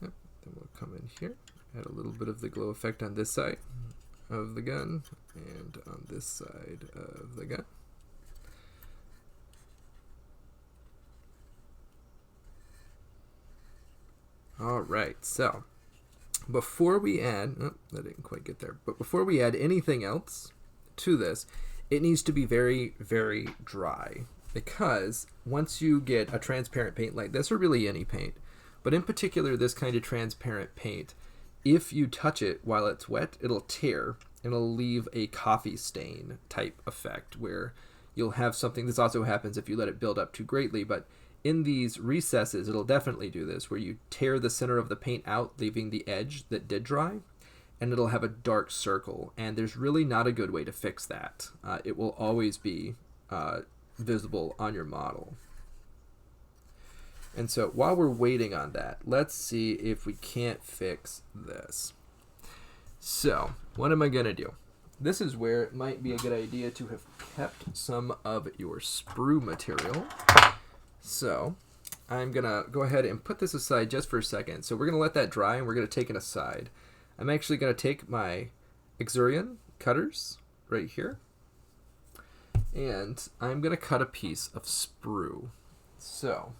Yep. Then we'll come in here, add a little bit of the glow effect on this side of the gun and on this side of the gun. Alright, so before we add, oh, that didn't quite get there, but before we add anything else to this, it needs to be very, very dry, because once you get a transparent paint like this, or really any paint, but in particular this kind of transparent paint, if you touch it while it's wet, it'll tear and it'll leave a coffee stain type effect where you'll have something. This also happens if you let it build up too greatly, but in these recesses it'll definitely do this, where you tear the center of the paint out, leaving the edge that did dry, and it'll have a dark circle, and there's really not a good way to fix that. It will always be visible on your model. And so while we're waiting on that, let's see if we can't fix this. So what am I gonna do? This is where it might be a good idea to have kept some of your sprue material. So I'm gonna go ahead and put this aside just for a second. So we're gonna let that dry and we're gonna take it aside. I'm actually going to take my Exurion cutters right here, and I'm going to cut a piece of sprue. So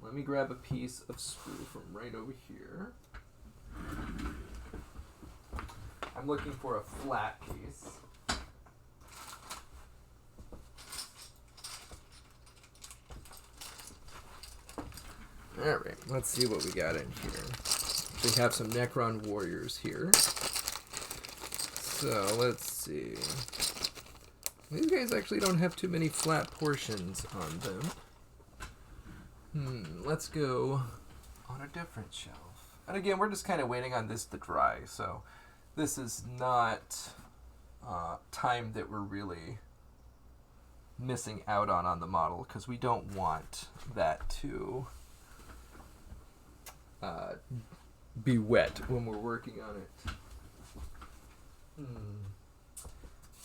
let me grab a piece of sprue from right over here. I'm looking for a flat piece. Alright, let's see what we got in here. We have some Necron warriors here. So let's see. These guys actually don't have too many flat portions on them. Let's go on a different shelf. And again, we're just kind of waiting on this to dry, so this is not time that we're really missing out on the model, because we don't want that to be wet when we're working on it.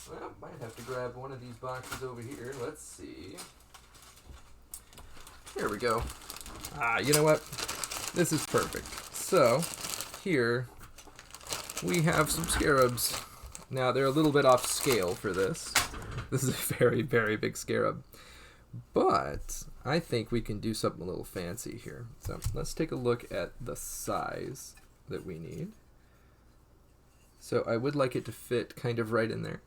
Well, might have to grab one of these boxes over here. Let's see. Here we go. You know what? This is perfect. So, here we have some scarabs. Now, they're a little bit off scale for this. This is a very, very big scarab. But I think we can do something a little fancy here. So, let's take a look at the size that we need. So, I would like it to fit kind of right in there.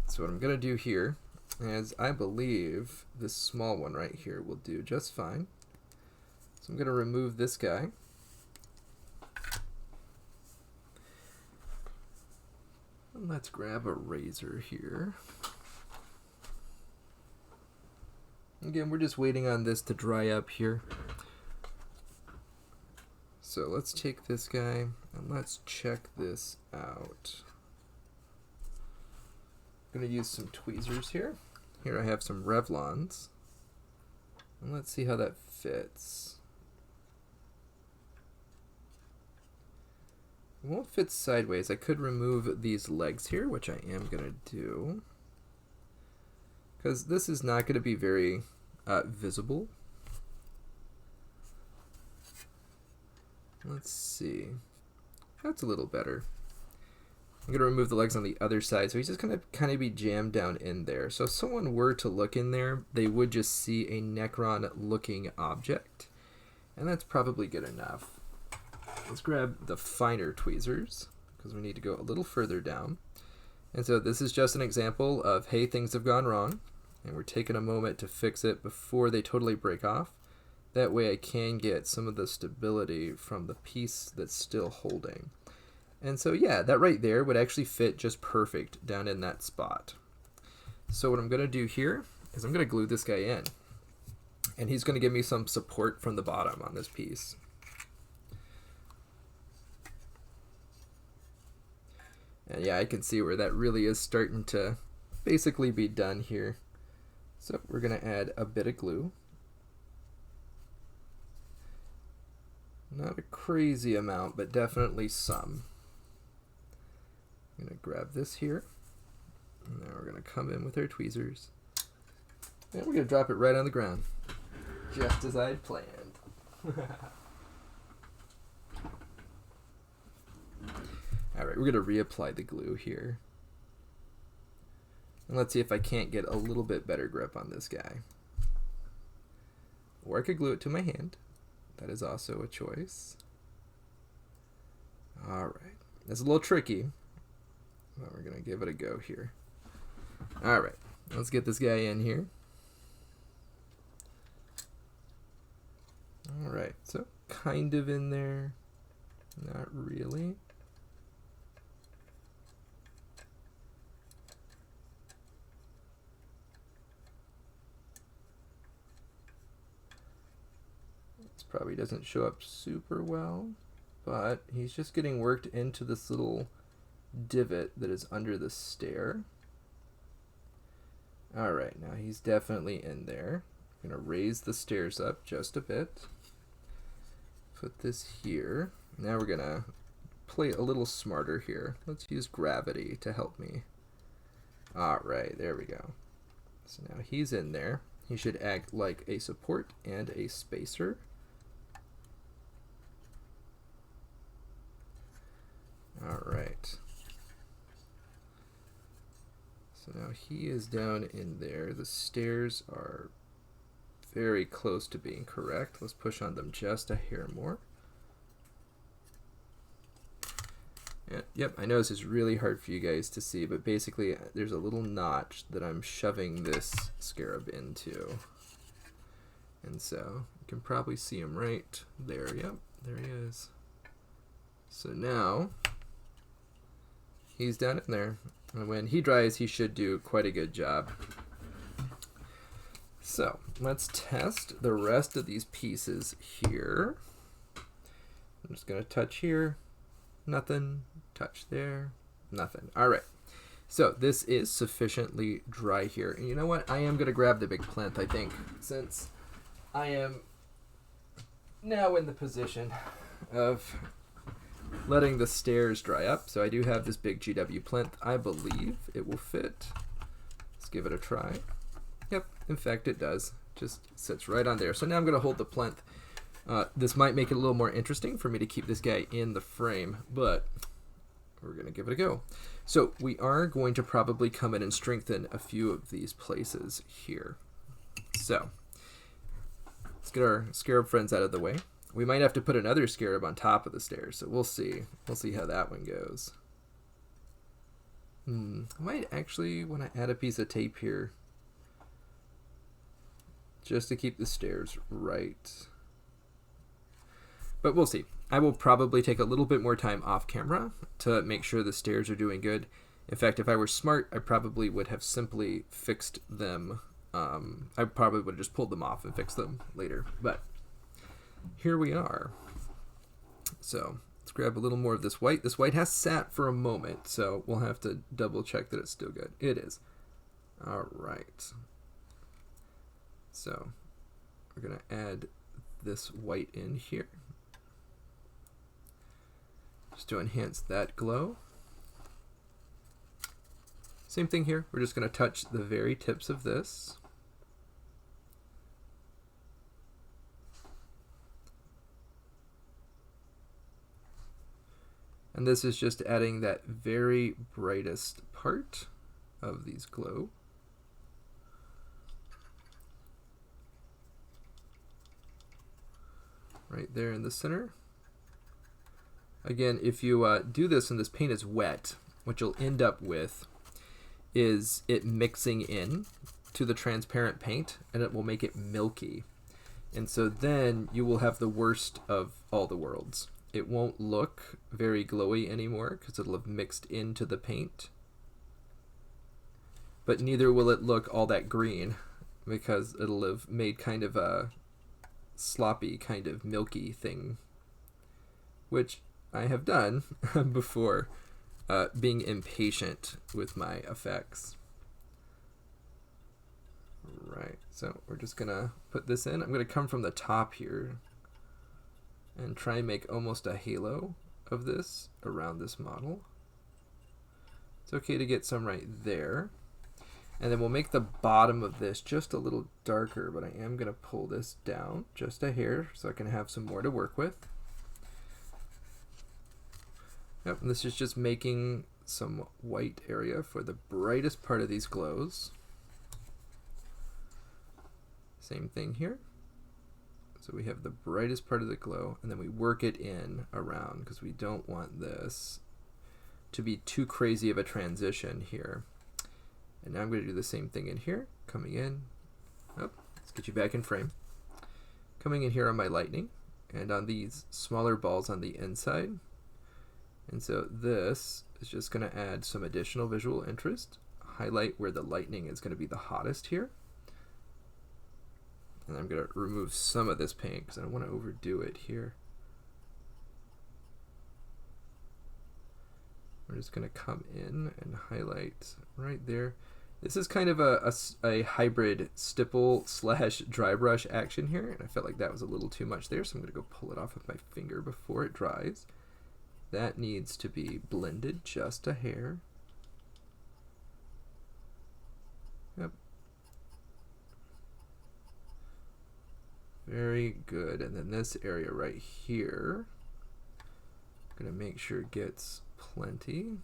So, what I'm going to do here is I believe this small one right here will do just fine. So, I'm going to remove this guy. And let's grab a razor here. Again, we're just waiting on this to dry up here. So let's take this guy and let's check this out. I'm going to use some tweezers here. Here I have some Revlons. And let's see how that fits. It won't fit sideways. I could remove these legs here, which I am going to do. Because this is not going to be very visible. Let's see. That's a little better. I'm going to remove the legs on the other side, so he's just going to kind of be jammed down in there. So if someone were to look in there, they would just see a Necron-looking object. And that's probably good enough. Let's grab the finer tweezers, because we need to go a little further down. And so this is just an example of, hey, things have gone wrong, and we're taking a moment to fix it before they totally break off. That way I can get some of the stability from the piece that's still holding. And so yeah, that right there would actually fit just perfect down in that spot. So what I'm going to do here is I'm going to glue this guy in. And he's going to give me some support from the bottom on this piece. And yeah, I can see where that really is starting to basically be done here. So we're going to add a bit of glue. Not a crazy amount, but definitely some. I'm going to grab this here. And now we're going to come in with our tweezers. And we're going to drop it right on the ground. Just as I had planned. Alright, we're going to reapply the glue here. And let's see if I can't get a little bit better grip on this guy. Or I could glue it to my hand. That is also a choice. Alright. That's a little tricky. But we're going to give it a go here. Alright. Let's get this guy in here. Alright. So, kind of in there. Not really. Probably doesn't show up super well, but he's just getting worked into this little divot that is under the stair. Alright, now he's definitely in there. I'm going to raise the stairs up just a bit. Put this here. Now we're going to play a little smarter here. Let's use gravity to help me. Alright, there we go. So now he's in there. He should act like a support and a spacer. Alright. So now he is down in there. The stairs are very close to being correct. Let's push on them just a hair more. Yep, I know this is really hard for you guys to see, but basically there's a little notch that I'm shoving this scarab into. And so you can probably see him right there. Yep, there he is. So now he's down in there, and when he dries, he should do quite a good job. So let's test the rest of these pieces here. I'm just going to touch here, nothing, touch there, nothing. All right, so this is sufficiently dry here. And you know what? I am going to grab the big plinth, I think, since I am now in the position of letting the stairs dry up. So I do have this big GW plinth. I believe it will fit. Let's give it a try. Yep, in fact it does. Just sits right on there. So now I'm going to hold the plinth. This might make it a little more interesting for me to keep this guy in the frame, but we're going to give it a go. So we are going to probably come in and strengthen a few of these places here. So let's get our scarab friends out of the way. We might have to put another scarab on top of the stairs, so we'll see. We'll see how that one goes. I might actually want to add a piece of tape here just to keep the stairs right. But we'll see. I will probably take a little bit more time off camera to make sure the stairs are doing good. In fact, if I were smart, I probably would have simply fixed them. I probably would have just pulled them off and fixed them later. But here we are. So let's grab a little more of this white. This white has sat for a moment, so we'll have to double check that it's still good. It is. All right. So we're going to add this white in here, just to enhance that glow. Same thing here. We're just going to touch the very tips of this. And this is just adding that very brightest part of these glow. Right there in the center. Again, if you do this and this paint is wet, what you'll end up with is it mixing in to the transparent paint, and it will make it milky. And so then you will have the worst of all the worlds. It won't look very glowy anymore because it'll have mixed into the paint. But neither will it look all that green because it'll have made kind of a sloppy, kind of milky thing, which I have done before, being impatient with my effects. Right, so we're just gonna put this in. I'm gonna come from the top here and try and make almost a halo of this around this model. It's okay to get some right there. And then we'll make the bottom of this just a little darker, but I am going to pull this down just a hair so I can have some more to work with. Yep, and this is just making some white area for the brightest part of these glows. Same thing here. So we have the brightest part of the glow, and then we work it in around because we don't want this to be too crazy of a transition here. And now I'm going to do the same thing in here, coming in. Oh, let's get you back in frame. Coming in here on my lightning, and on these smaller balls on the inside. And so this is just going to add some additional visual interest, highlight where the lightning is going to be the hottest here. And I'm going to remove some of this paint because I don't want to overdo it here. We're just going to come in and highlight right there. This is kind of a hybrid stipple / dry brush action here, and I felt like that was a little too much there, so I'm going to go pull it off with my finger before it dries. That needs to be blended just a hair. Yep. Very good. And then this area right here, I'm going to make sure it gets plenty,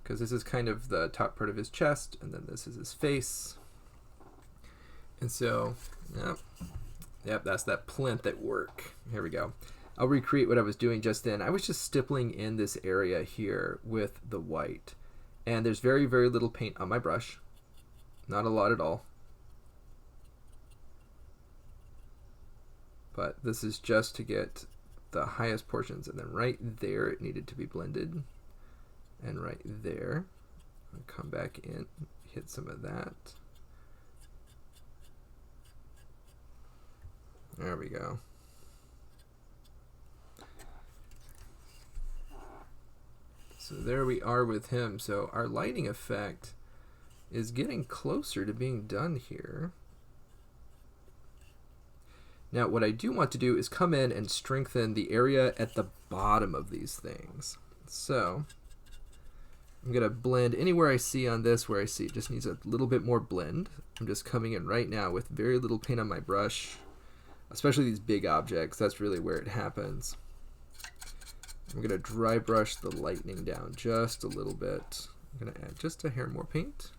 because this is kind of the top part of his chest, and then this is his face. And so, yep, that's that plinth at work. Here we go. I'll recreate what I was doing just then. I was just stippling in this area here with the white, and there's very, very little paint on my brush. Not a lot at all. But this is just to get the highest portions, and then right there it needed to be blended, and right there I'll come back in, hit some of that. There we go. So there we are with him. So our lighting effect is getting closer to being done here. Now what I do want to do is come in and strengthen the area at the bottom of these things. So I'm going to blend anywhere I see on this where I see it just needs a little bit more blend. I'm just coming in right now with very little paint on my brush, especially these big objects. That's really where it happens. I'm going to dry brush the lightning down just a little bit. I'm going to add just a hair more paint.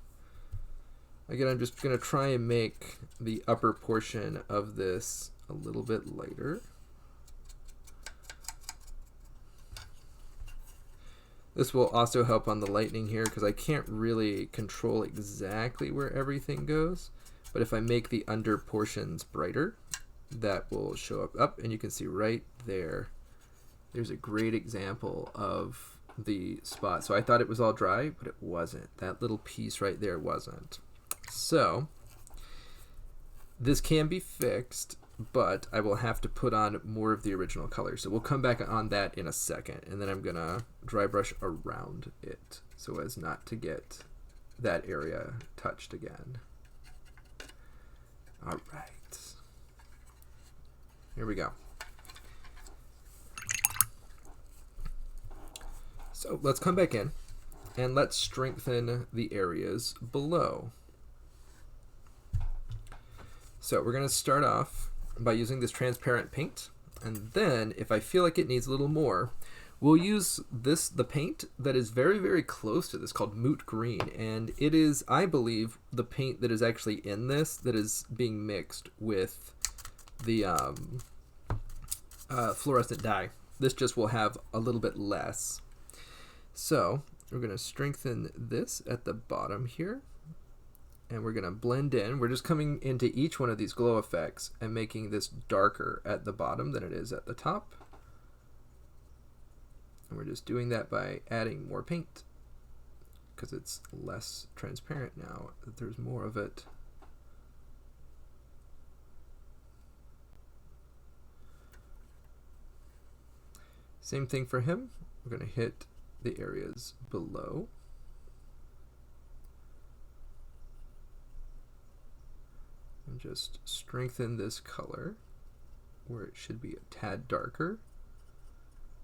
Again, I'm just going to try and make the upper portion of this a little bit lighter. This will also help on the lightning here because I can't really control exactly where everything goes. But if I make the under portions brighter, that will show up, and you can see right there. There's a great example of the spot. So I thought it was all dry, but it wasn't. That little piece right there wasn't. So this can be fixed, but I will have to put on more of the original color. So we'll come back on that in a second, and then I'm gonna dry brush around it so as not to get that area touched again. All right, here we go. So let's come back in and let's strengthen the areas below. So we're gonna start off by using this transparent paint, and then if I feel like it needs a little more, we'll use the paint that is very, very close to this called Moot Green, and it is, I believe, the paint that is actually in this that is being mixed with the fluorescent dye. This just will have a little bit less. So we're going to strengthen this at the bottom here. And we're going to blend in. We're just coming into each one of these glow effects and making this darker at the bottom than it is at the top. And we're just doing that by adding more paint because it's less transparent now that there's more of it. Same thing for him. We're going to hit the areas below. And just strengthen this color where it should be a tad darker.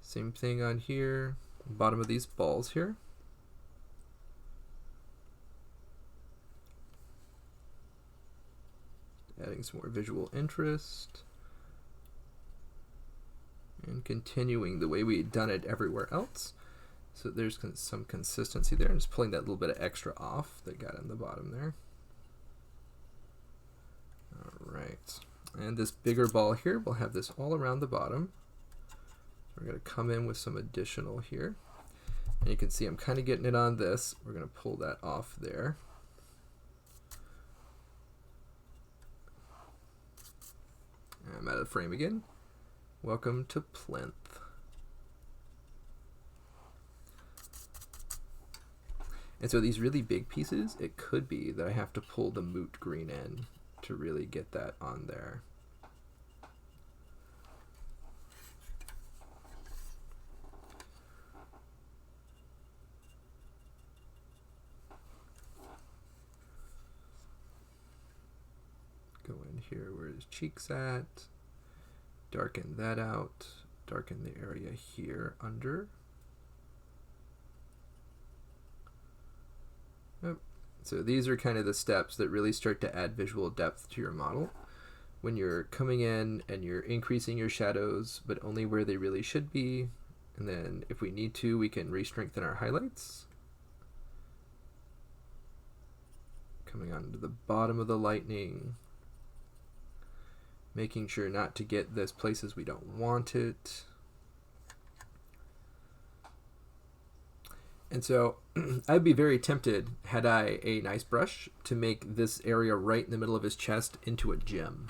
Same thing on here, bottom of these balls here. Adding some more visual interest. And continuing the way we had done it everywhere else. So there's some consistency there. And just pulling that little bit of extra off that got in the bottom there. Alright, and this bigger ball here, we'll have this all around the bottom. So we're going to come in with some additional here. And you can see I'm kind of getting it on this. We're going to pull that off there. And I'm out of the frame again. Welcome to Plinth. And so these really big pieces, it could be that I have to pull the Moot Green in to really get that on there. Go in here where his cheek's at, darken that out, darken the area here under. Yep. So these are kind of the steps that really start to add visual depth to your model. When you're coming in and you're increasing your shadows, but only where they really should be. And then if we need to, we can re-strengthen our highlights. Coming on to the bottom of the lightning. Making sure not to get this places we don't want it. And so I'd be very tempted, had I a nice brush, to make this area right in the middle of his chest into a gem.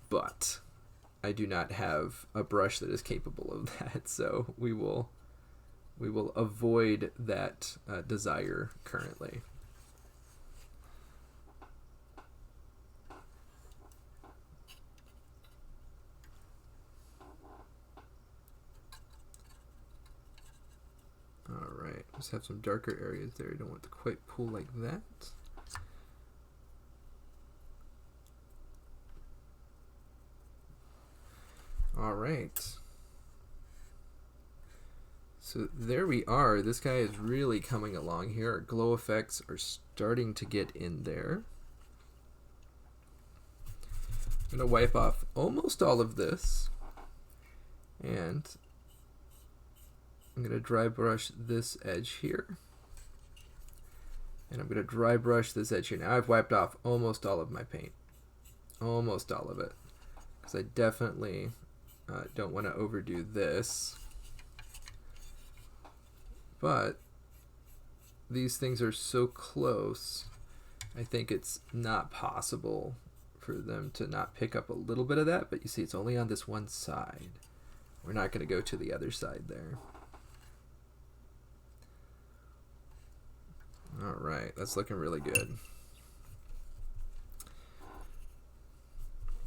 But I do not have a brush that is capable of that, so we will avoid that desire currently. Alright, just have some darker areas there. You don't want to quite pull like that. All right. So there we are. This guy is really coming along here. Our glow effects are starting to get in there. I'm going to wipe off almost all of this. And I'm going to dry brush this edge here. And I'm going to dry brush this edge here. Now I've wiped off almost all of my paint. Almost all of it. Because I definitely don't want to overdo this. But these things are so close, I think it's not possible for them to not pick up a little bit of that. But you see, it's only on this one side. We're not going to go to the other side there. All right, that's looking really good.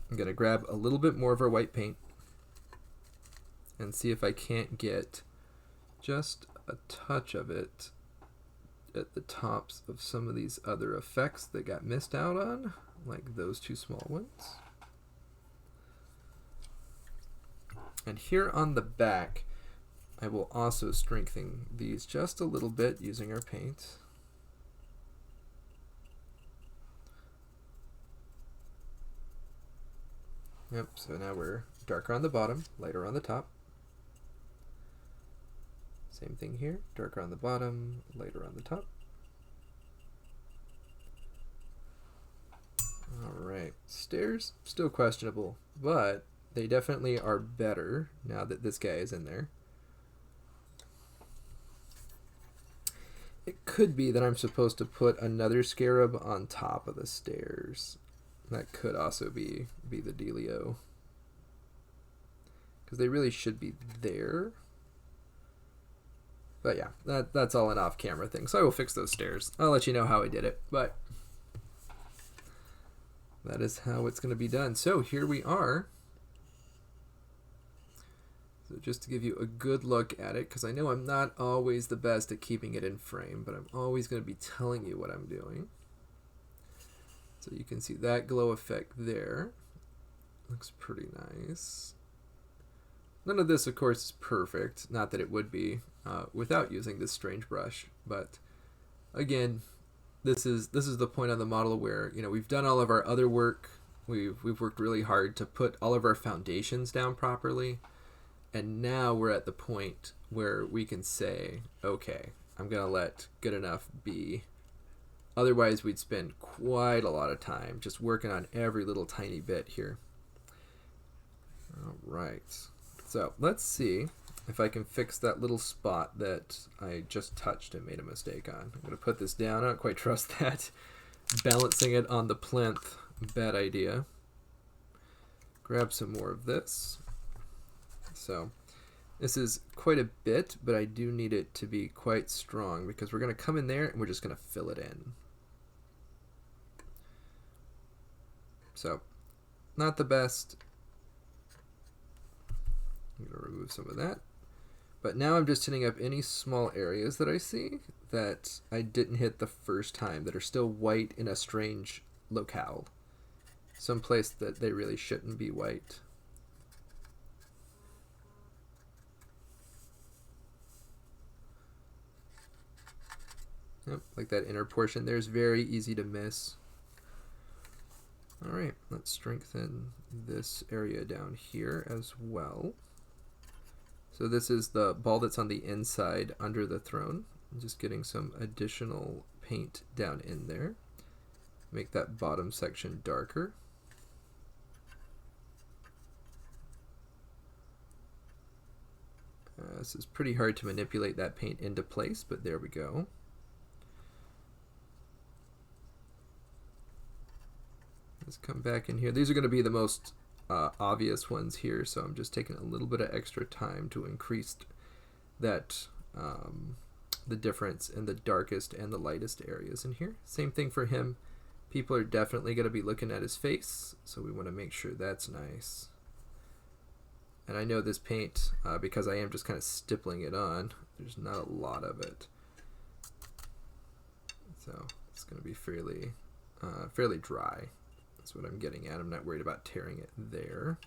I'm going to grab a little bit more of our white paint and see if I can't get just a touch of it at the tops of some of these other effects that got missed out on, like those two small ones. And here on the back, I will also strengthen these just a little bit using our paint. Yep, so now we're darker on the bottom, lighter on the top. Same thing here, darker on the bottom, lighter on the top. Alright, stairs, still questionable, but they definitely are better now that this guy is in there. It could be that I'm supposed to put another scarab on top of the stairs. That could also be the dealio. Because they really should be there. But yeah, that's all an off-camera thing. So I will fix those stairs. I'll let you know how I did it. But that is how it's going to be done. So here we are. So just to give you a good look at it, because I know I'm not always the best at keeping it in frame, but I'm always going to be telling you what I'm doing. So you can see that glow effect there. Looks pretty nice. None of this, of course, is perfect. Not that it would be without using this strange brush. But again, this is the point on the model where, you know, we've done all of our other work. We've worked really hard to put all of our foundations down properly. And now we're at the point where we can say, okay, I'm going to let good enough be. Otherwise, we'd spend quite a lot of time just working on every little tiny bit here. All right. So let's see if I can fix that little spot that I just touched and made a mistake on. I'm going to put this down. I don't quite trust that. Balancing it on the plinth, bad idea. Grab some more of this. So this is quite a bit, but I do need it to be quite strong because we're going to come in there and we're just going to fill it in. So, not the best. I'm going to remove some of that. But now I'm just hitting up any small areas that I see that I didn't hit the first time that are still white in a strange locale. Someplace that they really shouldn't be white. Yep, like that inner portion there is very easy to miss. Alright, let's strengthen this area down here as well. So this is the ball that's on the inside under the throne. I'm just getting some additional paint down in there. Make that bottom section darker. This is pretty hard to manipulate that paint into place, but there we go. Let's come back in here. These are going to be the most obvious ones here, so I'm just taking a little bit of extra time to increase that the difference in the darkest and the lightest areas in here. Same thing for him. People are definitely going to be looking at his face, so we want to make sure that's nice. And I know this paint, because I am just kind of stippling it on, there's not a lot of it. So it's going to be fairly dry. That's what I'm getting at. I'm not worried about tearing it there.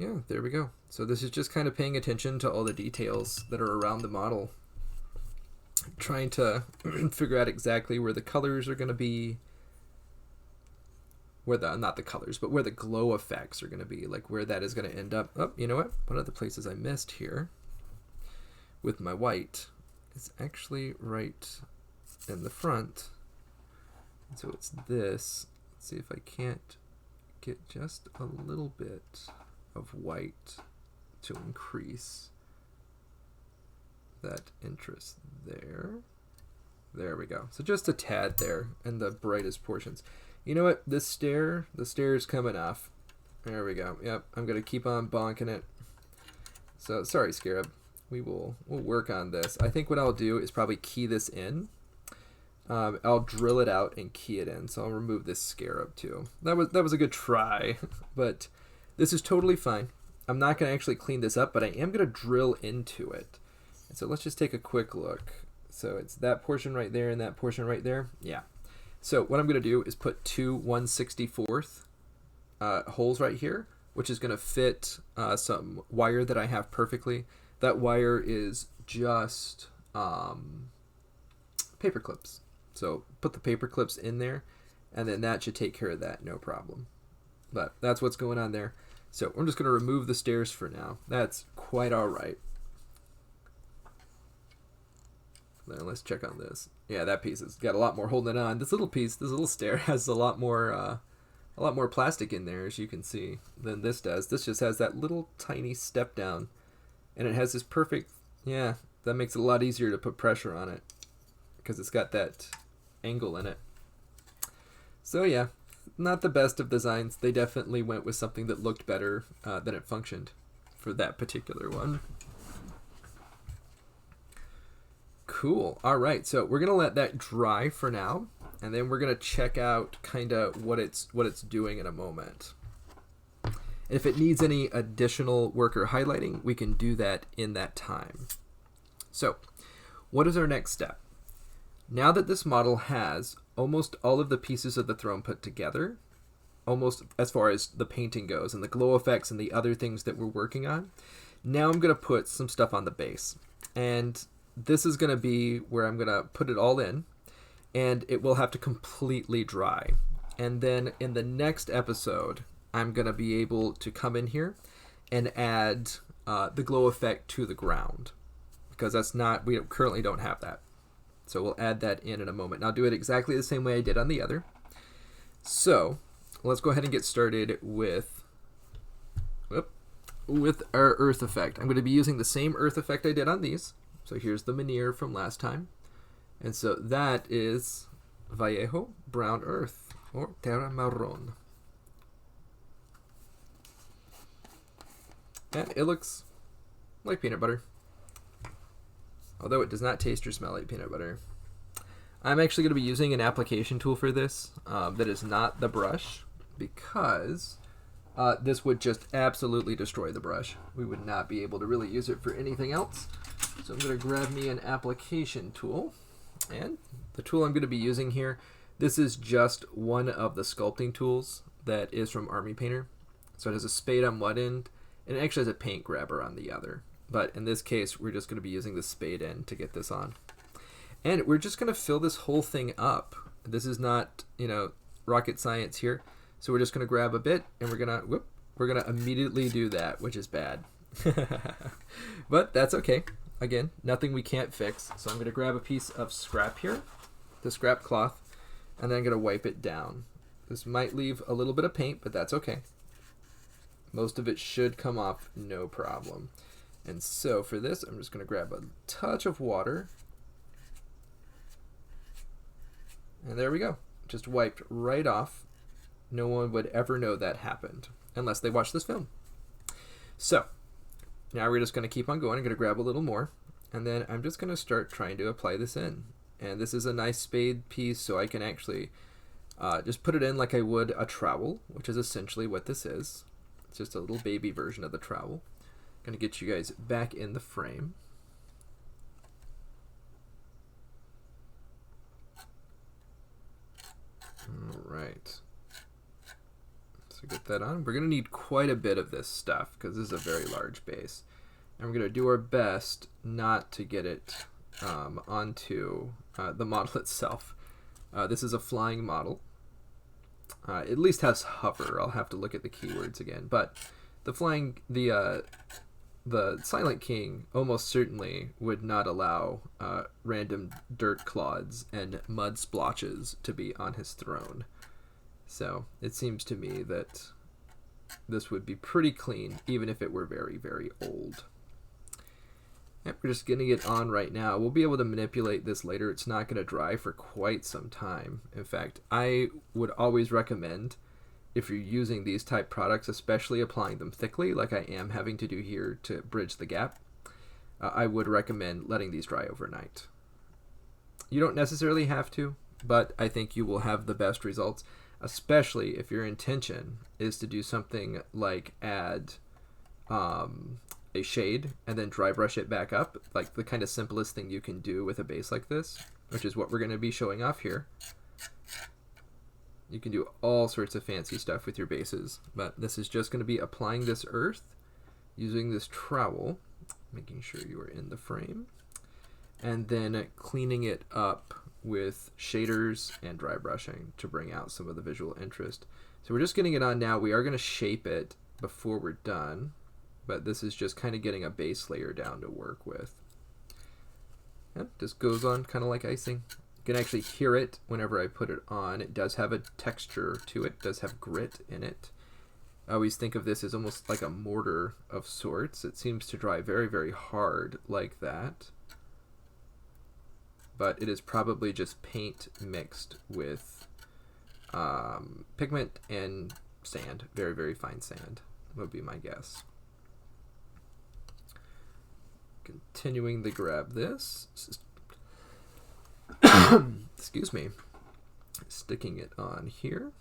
Yeah, there we go. So this is just kind of paying attention to all the details that are around the model. Trying to figure out exactly where the colors are going to be. Where the, not the colors, but where the glow effects are going to be. Like where that is going to end up. Oh, you know what? One of the places I missed here with my white is actually right in the front. And so it's this. Let's see if I can't get just a little bit of white to increase that interest there. There we go. So just a tad there in the brightest portions. You know what? The stair is coming off. There we go. Yep, I'm gonna keep on bonking it. So sorry, Scarab. We'll work on this. I think what I'll do is probably key this in. I'll drill it out and key it in. So I'll remove this Scarab too. That was a good try, but this is totally fine. I'm not gonna actually clean this up, but I am gonna drill into it. And so let's just take a quick look. So it's that portion right there and that portion right there. Yeah. So what I'm going to do is put two 1/64th holes right here, which is going to fit some wire that I have perfectly. That wire is just paper clips. So put the paper clips in there, and then that should take care of that, no problem. But that's what's going on there. So I'm just going to remove the stairs for now. That's quite all right. Then let's check on this. Yeah, that piece has got a lot more holding on. This little piece, this little stair has a lot more plastic in there, as you can see, than this does. This just has that little tiny step down, and it has this perfect. Yeah, that makes it a lot easier to put pressure on it because it's got that angle in it. So yeah, not the best of designs. They definitely went with something that looked better than it functioned for that particular one. Cool. All right, so we're gonna let that dry for now, and then we're gonna check out kind of what it's doing in a moment. If it needs any additional work or highlighting, we can do that in that time. So, what is our next step? Now that this model has almost all of the pieces of the throne put together, almost as far as the painting goes and the glow effects and the other things that we're working on, now I'm gonna put some stuff on the base, and this is going to be where I'm going to put it all in, and it will have to completely dry. And then in the next episode, I'm going to be able to come in here and add the glow effect to the ground, because we currently don't have that. So we'll add that in a moment. And I'll do it exactly the same way I did on the other. So let's go ahead and get started with our earth effect. I'm going to be using the same earth effect I did on these. So here's the Menhir from last time. And so that is Vallejo Brown Earth, or Terra Marron. And it looks like peanut butter, although it does not taste or smell like peanut butter. I'm actually going to be using an application tool for this that is not the brush, because this would just absolutely destroy the brush. We would not be able to really use it for anything else. So I'm going to grab me an application tool, and the tool I'm going to be using here, this is just one of the sculpting tools that is from Army Painter. So it has a spade on one end, and it actually has a paint grabber on the other. But in this case, we're just going to be using the spade end to get this on. And we're just going to fill this whole thing up. This is not, rocket science here. So we're just going to grab a bit, and we're going to immediately do that, which is bad. But that's okay. Again, nothing we can't fix. So I'm going to grab a piece of scrap here, the scrap cloth, and then I'm going to wipe it down. This might leave a little bit of paint, but that's okay. Most of it should come off no problem. And so for this, I'm just going to grab a touch of water. And there we go. Just wiped right off. No one would ever know that happened unless they watch this film. So now we're just going to keep on going. I'm going to grab a little more, and then I'm just going to start trying to apply this in. And this is a nice spade piece, so I can actually just put it in like I would a trowel, which is essentially what this is. It's just a little baby version of the trowel. Going to get you guys back in the frame. All right. So get that on. We're going to need quite a bit of this stuff because this is a very large base. And we're going to do our best not to get it onto the model itself. This is a flying model. It at least has hover. I'll have to look at the keywords again. But the Silent King almost certainly would not allow random dirt clods and mud splotches to be on his throne. So it seems to me that this would be pretty clean, even if it were very, very old. Yep, we're just getting it on right now. We'll be able to manipulate this later. It's not going to dry for quite some time. In fact, I would always recommend, if you're using these type products, especially applying them thickly, like I am having to do here to bridge the gap, I would recommend letting these dry overnight. You don't necessarily have to, but I think you will have the best results, especially if your intention is to do something like add a shade and then dry brush it back up, like the kind of simplest thing you can do with a base like this, which is what we're going to be showing off here. You can do all sorts of fancy stuff with your bases, but this is just going to be applying this earth using this trowel, making sure you are in the frame, and then cleaning it up with shaders and dry brushing to bring out some of the visual interest. So we're just getting it on now. We are going to shape it before we're done, but this is just kind of getting a base layer down to work with. Yep, just goes on kind of like icing. You can actually hear it whenever I put it on. It does have a texture to it, does have grit in it. I always think of this as almost like a mortar of sorts. It seems to dry very, very hard like that. But it is probably just paint mixed with pigment and sand. Very, very fine sand would be my guess. Continuing to grab this. Excuse me. Sticking it on here.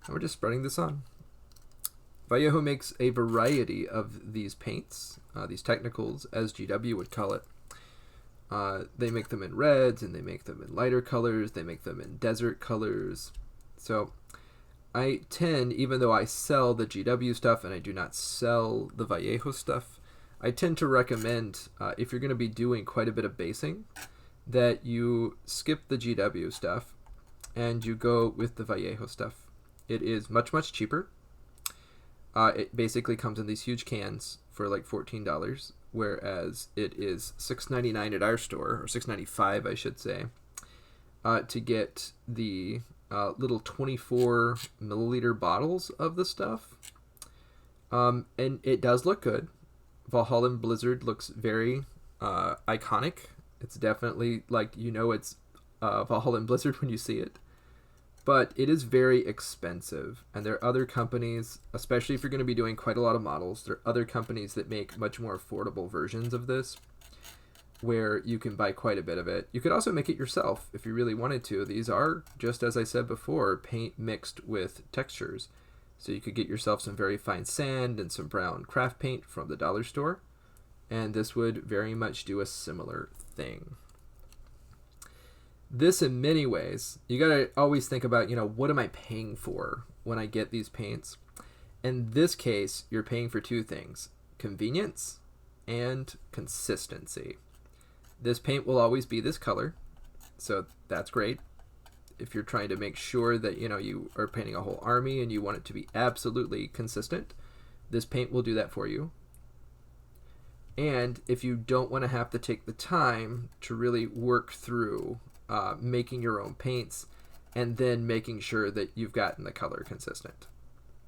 And we're just spreading this on. Vallejo makes a variety of these paints, these technicals, as GW would call it. They make them in reds, and they make them in lighter colors, they make them in desert colors. So I tend, even though I sell the GW stuff and I do not sell the Vallejo stuff, I tend to recommend, if you're going to be doing quite a bit of basing, that you skip the GW stuff and you go with the Vallejo stuff. It is much, much cheaper. It basically comes in these huge cans for like $14, whereas it is $6.99 at our store, or $6.95 I should say, to get the little 24 milliliter bottles of the stuff. And it does look good. Valhalla Blizzard looks very iconic. It's definitely like, you know, it's Valhalla Blizzard when you see it. But it is very expensive, and there are other companies, especially if you're going to be doing quite a lot of models, there are other companies that make much more affordable versions of this, where you can buy quite a bit of it. You could also make it yourself if you really wanted to. These are, just as I said before, paint mixed with textures. So you could get yourself some very fine sand and some brown craft paint from the dollar store, and this would very much do a similar thing. This, in many ways, you gotta always think about, you know, what am I paying for when I get these paints? In this case, you're paying for two things: convenience and consistency. This paint will always be this color, so that's great. If you're trying to make sure that, you know, you are painting a whole army and you want it to be absolutely consistent, this paint will do that for you. And if you don't want to have to take the time to really work through making your own paints and then making sure that you've gotten the color consistent.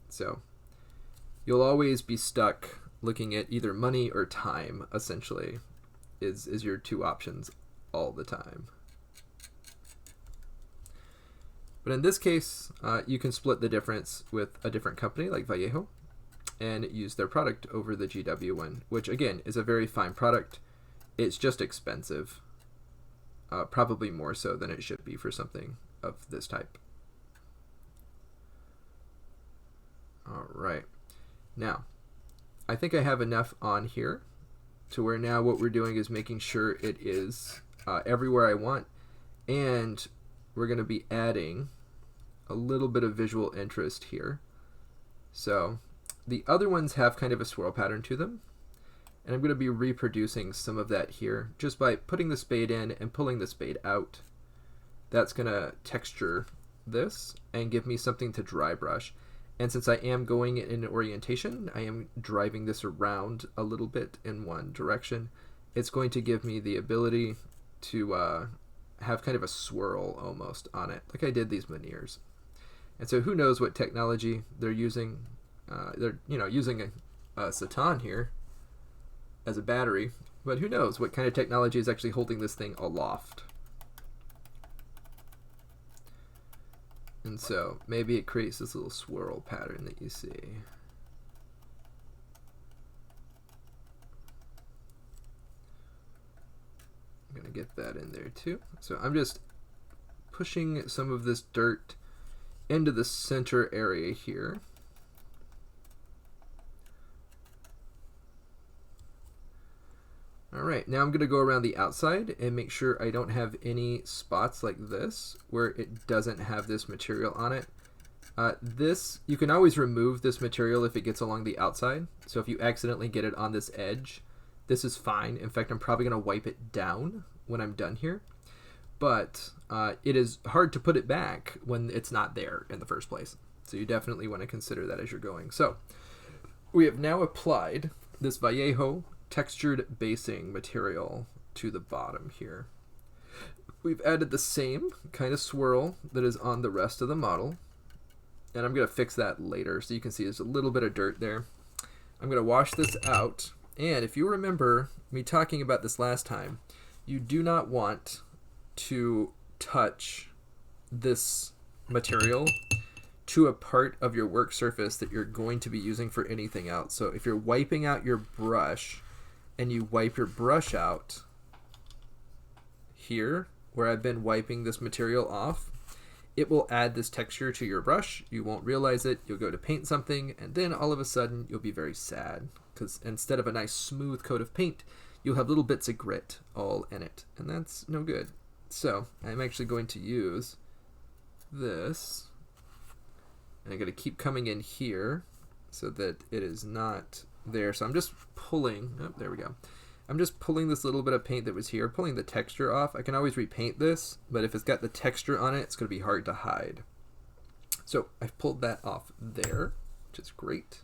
So you'll always be stuck looking at either money or time, essentially, is your two options all the time. But in this case, you can split the difference with a different company like Vallejo and use their product over the GW one, which again is a very fine product. It's just expensive. Probably more so than it should be for something of this type. Alright, now I think I have enough on here to where now what we're doing is making sure it is everywhere I want, and we're going to be adding a little bit of visual interest here. So the other ones have kind of a swirl pattern to them, and I'm going to be reproducing some of that here just by putting the spade in and pulling the spade out. That's going to texture this and give me something to dry brush. And since I am going in an orientation, I am driving this around a little bit in one direction. It's going to give me the ability to have kind of a swirl almost on it, like I did these veneers. And so who knows what technology they're using. They're using a Satan here as a battery, but who knows what kind of technology is actually holding this thing aloft. And so maybe it creates this little swirl pattern that you see. I'm going to get that in there too. So I'm just pushing some of this dirt into the center area here. Alright, now I'm going to go around the outside and make sure I don't have any spots like this where it doesn't have this material on it. You can always remove this material if it gets along the outside. So if you accidentally get it on this edge, this is fine. In fact, I'm probably going to wipe it down when I'm done here. But it is hard to put it back when it's not there in the first place. So you definitely want to consider that as you're going. So we have now applied this Vallejo textured basing material to the bottom here. We've added the same kind of swirl that is on the rest of the model, and I'm going to fix that later so you can see there's a little bit of dirt there. I'm going to wash this out, and if you remember me talking about this last time, you do not want to touch this material to a part of your work surface that you're going to be using for anything else. So if you're wiping out your brush and you wipe your brush out here where I've been wiping this material off, it will add this texture to your brush. You won't realize it. You'll go to paint something, and then all of a sudden you'll be very sad because instead of a nice smooth coat of paint, you'll have little bits of grit all in it, and that's no good. So I'm actually going to use this, and I'm going to keep coming in here so that it is not there. So I'm just pulling, oh, there we go. I'm just pulling this little bit of paint that was here, pulling the texture off. I can always repaint this, but if it's got the texture on it, it's going to be hard to hide. So I've pulled that off there, which is great.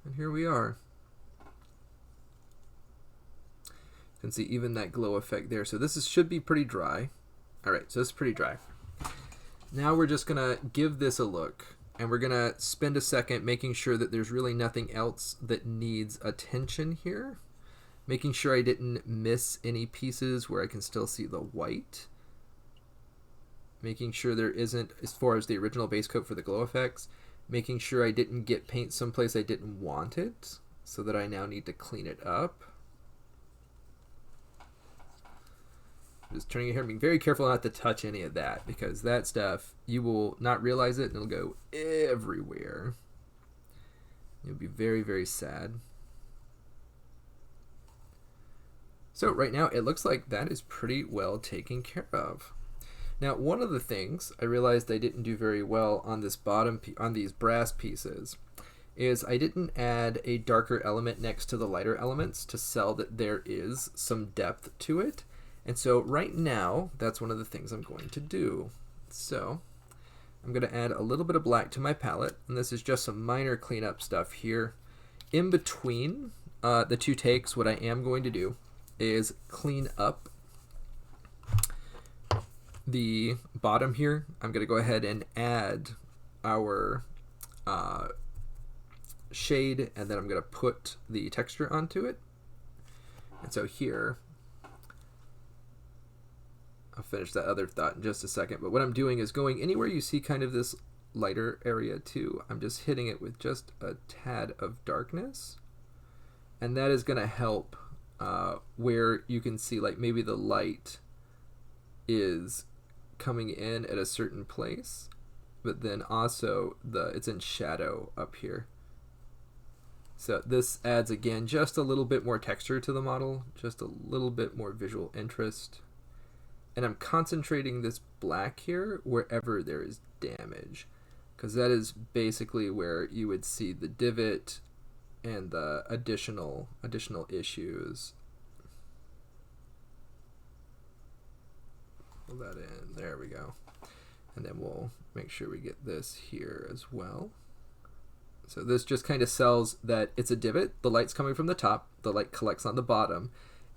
And here we are. You can see even that glow effect there. So should be pretty dry. All right, so this is pretty dry. Now we're just going to give this a look. And we're going to spend a second making sure that there's really nothing else that needs attention here. Making sure I didn't miss any pieces where I can still see the white. Making sure there isn't, as far as the original base coat for the glow effects, making sure I didn't get paint someplace I didn't want it, so that I now need to clean it up. Just turning it here, being very careful not to touch any of that, because that stuff, you will not realize it and it'll go everywhere. You'll be very, very sad. So right now it looks like that is pretty well taken care of. Now one of the things I realized I didn't do very well on this bottom on these brass pieces is I didn't add a darker element next to the lighter elements to sell that there is some depth to it. And so right now, that's one of the things I'm going to do. So I'm going to add a little bit of black to my palette, and this is just some minor cleanup stuff here. In between the two takes, what I am going to do is clean up the bottom here. I'm going to go ahead and add our shade, and then I'm going to put the texture onto it. And so here, I'll finish that other thought in just a second, but what I'm doing is going anywhere you see kind of this lighter area too, I'm just hitting it with just a tad of darkness, and that is going to help where you can see like maybe the light is coming in at a certain place, but then also it's in shadow up here. So this adds again just a little bit more texture to the model, just a little bit more visual interest. and I'm concentrating this black here wherever there is damage, because that is basically where you would see the divot and the additional issues. Pull that in. There we go. And then we'll make sure we get this here as well. So this just kind of sells that it's a divot. The light's coming from the top. The light collects on the bottom.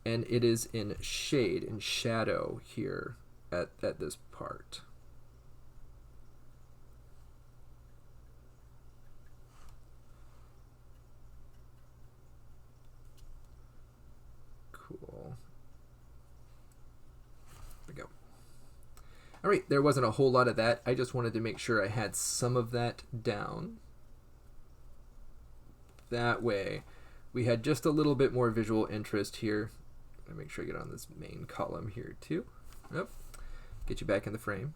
And it is in shade, in shadow here at this part. Cool. There we go. All right, there wasn't a whole lot of that. I just wanted to make sure I had some of that down. That way, we had just a little bit more visual interest here. I'm gonna make sure I get on this main column here too. Yep. Get you back in the frame.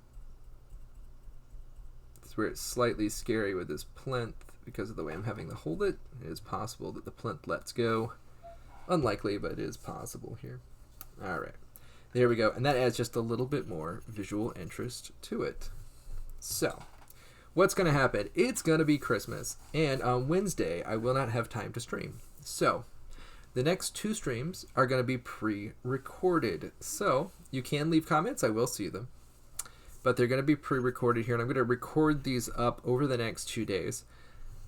This is where it's slightly scary with this plinth because of the way I'm having to hold it. It is possible that the plinth lets go. Unlikely, but it is possible here. All right. There we go. And that adds just a little bit more visual interest to it. So, what's going to happen? It's going to be Christmas, and on Wednesday, I will not have time to stream. So, the next 2 streams are going to be pre-recorded. So, you can leave comments. I will see them. But they're going to be pre-recorded here, and I'm going to record these up over the next 2 days.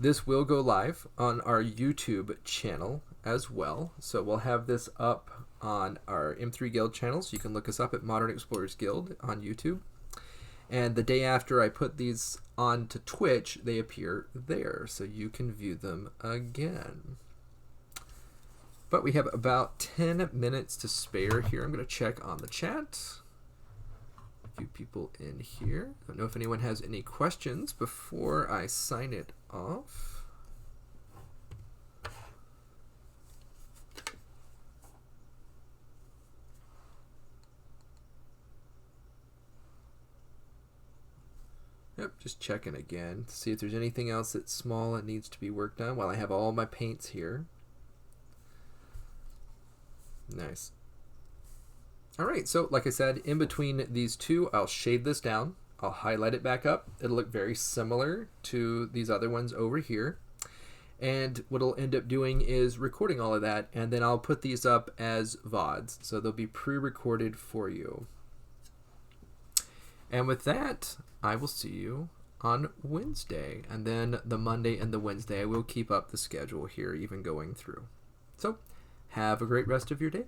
This will go live on our YouTube channel as well. So, we'll have this up on our M3 Guild channel, so you can look us up at Modern Explorers Guild on YouTube. And the day after I put these onto Twitch, they appear there, so you can view them again. But we have about 10 minutes to spare here. I'm going to check on the chat. A few people in here. I don't know if anyone has any questions before I sign it off. Yep, just checking again to see if there's anything else that's small that needs to be worked on while I have all my paints here. Nice. All right, so like I said, in between these two, I'll shade this down. I'll highlight it back up. It'll look very similar to these other ones over here. And what I'll end up doing is recording all of that, and then I'll put these up as VODs. So they'll be pre-recorded for you. And with that, I will see you on Wednesday. And then the Monday and the Wednesday, I will keep up the schedule here, even going through. So, have a great rest of your day.